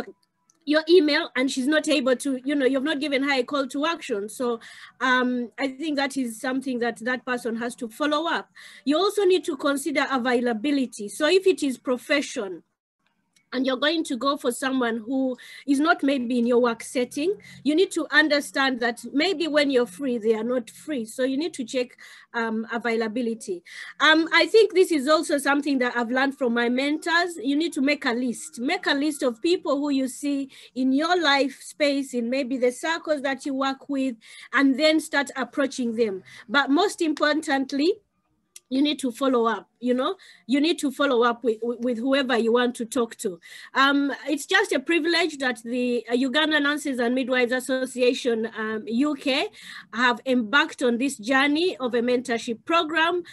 your email, and she's not able to, you know, you've not given her a call to action. So I think that is something that person has to follow up. You also need to consider availability. So if it is profession, and you're going to go for someone who is not maybe in your work setting, you need to understand that maybe when you're free, they are not free. So you need to check availability. I think this is also something that I've learned from my mentors. You need to make a list of people who you see in your life space, in maybe the circles that you work with, and then start approaching them. But most importantly, you need to follow up, you know, you need to follow up with whoever you want to talk to. It's just a privilege that the Uganda Nurses and Midwives Association UK have embarked on this journey of a mentorship program.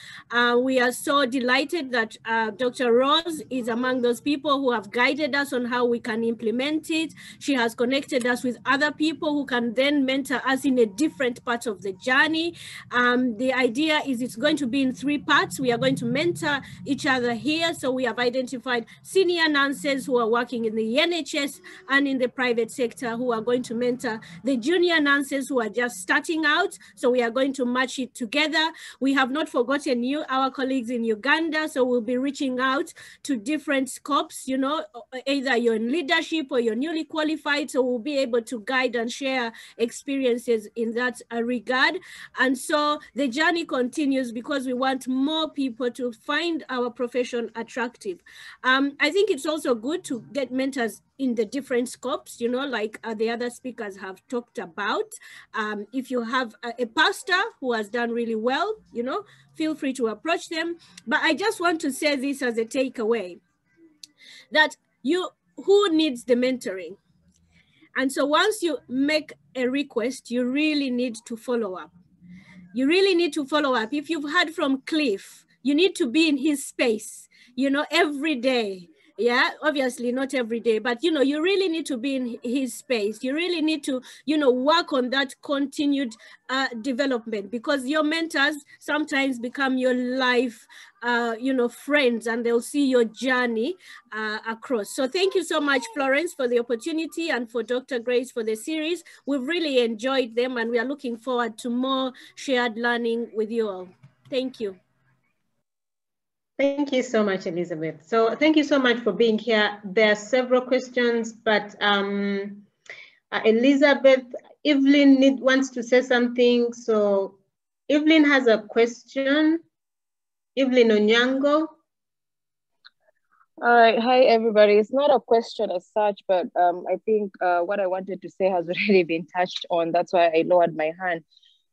We are so delighted that Dr. Rose is among those people who have guided us on how we can implement it. She has connected us with other people who can then mentor us in a different part of the journey. The idea is it's going to be in 3 parts. We are going to mentor each other here. So we have identified senior nurses who are working in the NHS and in the private sector who are going to mentor the junior nurses who are just starting out. So we are going to match it together. We have not forgotten you, our colleagues in Uganda. So we'll be reaching out to different scopes, you know, either you're in leadership or you're newly qualified. So we'll be able to guide and share experiences in that regard. And so the journey continues because we want more people to find our profession attractive. I think it's also good to get mentors in the different scopes, you know, like the other speakers have talked about. If you have a pastor who has done really well, you know, feel free to approach them. But I just want to say this as a takeaway, that who needs the mentoring? And so once you make a request, you really need to follow up. You really need to follow up. If you've heard from Cliff, you need to be in his space, you know, every day. Yeah, obviously not every day, but, you know, you really need to be in his space. You really need to, you know, work on that continued development, because your mentors sometimes become your life, you know, friends, and they'll see your journey across. So thank you so much, Florence, for the opportunity, and for Dr. Grace for the series. We've really enjoyed them, and we are looking forward to more shared learning with you all. Thank you. Thank you so much, Elizabeth. So thank you so much for being here. There are several questions, but Elizabeth, Evelyn wants to say something. So Evelyn has a question. Evelyn Onyango. All right, hi everybody. It's not a question as such, but I think what I wanted to say has already been touched on. That's why I lowered my hand.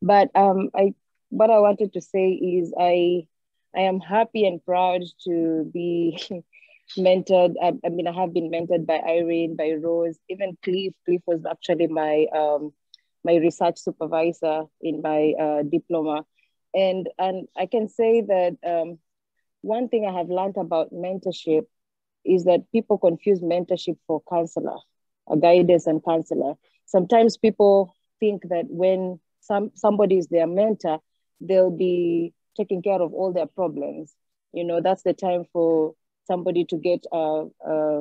But what I wanted to say is I am happy and proud to be mentored. I mean, I have been mentored by Irene, by Rose, even Cliff. Cliff was actually my my research supervisor in my diploma, and I can say that one thing I have learned about mentorship is that people confuse mentorship for counselor, or guidance and counselor. Sometimes people think that when somebody is their mentor, they'll be taking care of all their problems. You know, that's the time for somebody to get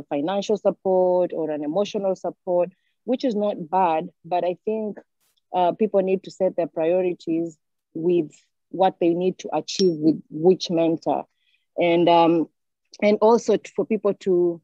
financial support or an emotional support, which is not bad, but I think people need to set their priorities with what they need to achieve with which mentor. And also for people to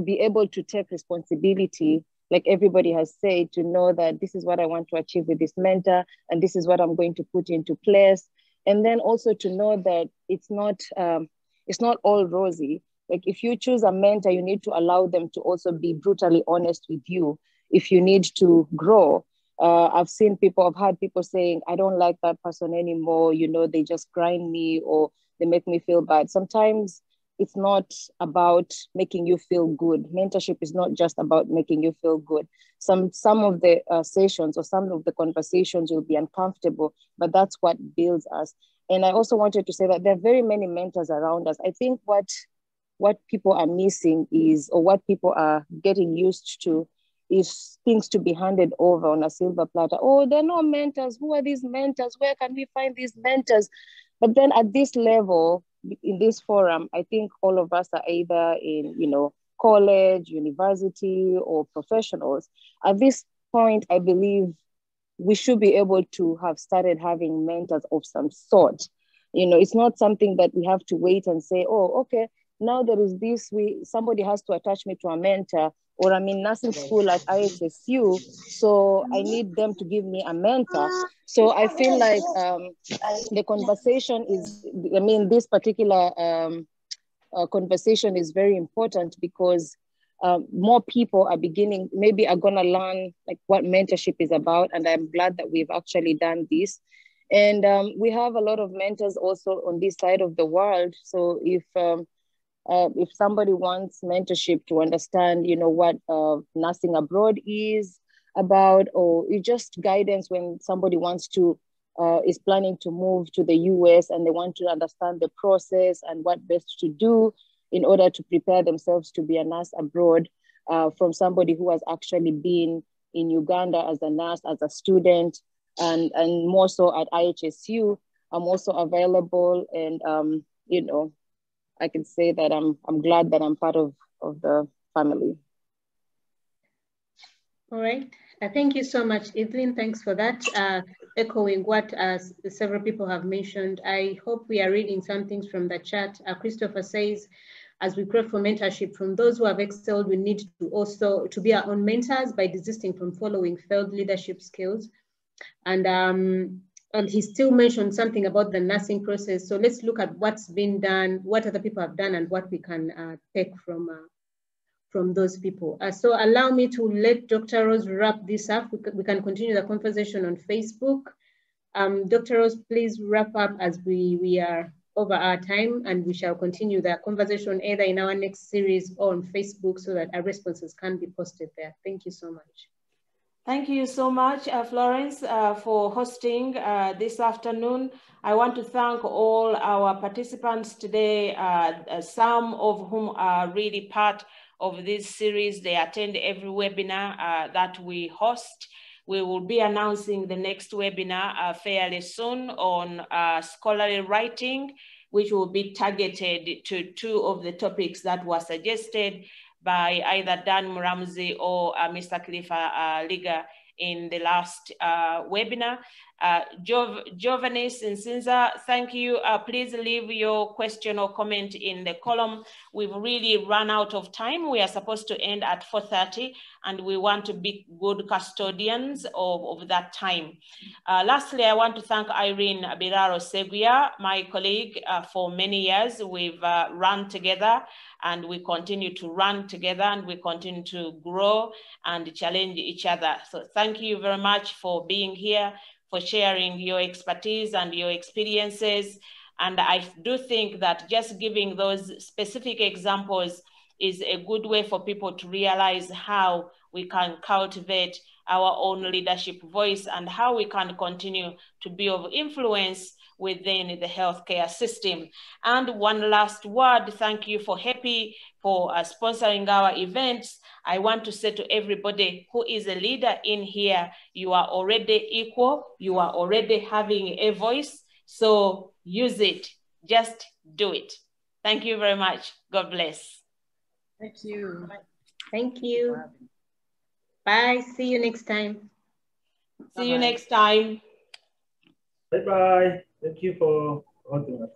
be able to take responsibility, like everybody has said, to know that this is what I want to achieve with this mentor, and this is what I'm going to put into place. And then also to know that it's not all rosy. Like if you choose a mentor, you need to allow them to also be brutally honest with you if you need to grow. I've had people saying, I don't like that person anymore. You know, they just grind me or they make me feel bad. Sometimes it's not about making you feel good. Mentorship is not just about making you feel good. Some of the sessions or some of the conversations will be uncomfortable, but that's what builds us. And I also wanted to say that there are very many mentors around us. I think what people are missing is, or what people are getting used to, is things to be handed over on a silver platter. Oh, there are no mentors. Who are these mentors? Where can we find these mentors? But then at this level, in this forum, I think all of us are either in, college, university, or professionals. At this point, I believe we should be able to have started having mentors of some sort. It's not something that we have to wait and say, oh, okay, now there is this, somebody has to attach me to a mentor, or I'm in nursing school at IHSU, so I need them to give me a mentor. So I feel like the conversation is, this particular conversation is very important, because more people are going to learn like what mentorship is about. And I'm glad that we've actually done this. And we have a lot of mentors also on this side of the world. So if somebody wants mentorship to understand, what nursing abroad is about, or it's just guidance when somebody wants to, is planning to move to the US and they want to understand the process and what best to do in order to prepare themselves to be a nurse abroad, from somebody who has actually been in Uganda as a nurse, as a student, and more so at IHSU. I'm also available, and I can say that I'm glad that I'm part of the family. All right. Thank you so much, Evelyn. Thanks for that. Echoing what several people have mentioned, I hope we are reading some things from the chat. Christopher says, as we grow for mentorship from those who have excelled, we need to also to be our own mentors by desisting from following failed leadership skills. And he still mentioned something about the nursing process. So let's look at what's been done, what other people have done, and what we can take from those people. So allow me to let Dr. Rose wrap this up. We can continue the conversation on Facebook. Dr. Rose, please wrap up, as we are over our time, and we shall continue the conversation either in our next series or on Facebook so that our responses can be posted there. Thank you so much. Thank you so much, Florence, for hosting this afternoon. I want to thank all our participants today, some of whom are really part of this series. They attend every webinar that we host. We will be announcing the next webinar fairly soon on scholarly writing, which will be targeted to 2 of the topics that were suggested by either Dan Muramzi or Mr. Khalifa Liga in the last webinar. Giovanni Sinsinza, thank you. Please leave your question or comment in the column. We've really run out of time. We are supposed to end at 4:30, and we want to be good custodians of that time. Lastly, I want to thank Irene Biraro Seguya, my colleague for many years. We've run together, and we continue to run together, and we continue to grow and challenge each other. So thank you very much for being here, for sharing your expertise and your experiences. And I do think that just giving those specific examples is a good way for people to realize how we can cultivate our own leadership voice and how we can continue to be of influence within the healthcare system. And one last word, thank you for HAPPY for sponsoring our events. I want to say to everybody who is a leader in here, you are already equal, you are already having a voice, so use it, just do it. Thank you very much. God bless. Thank you. Thank you. Bye, see you next time. See you next time. Bye-bye. Thank you for hosting us.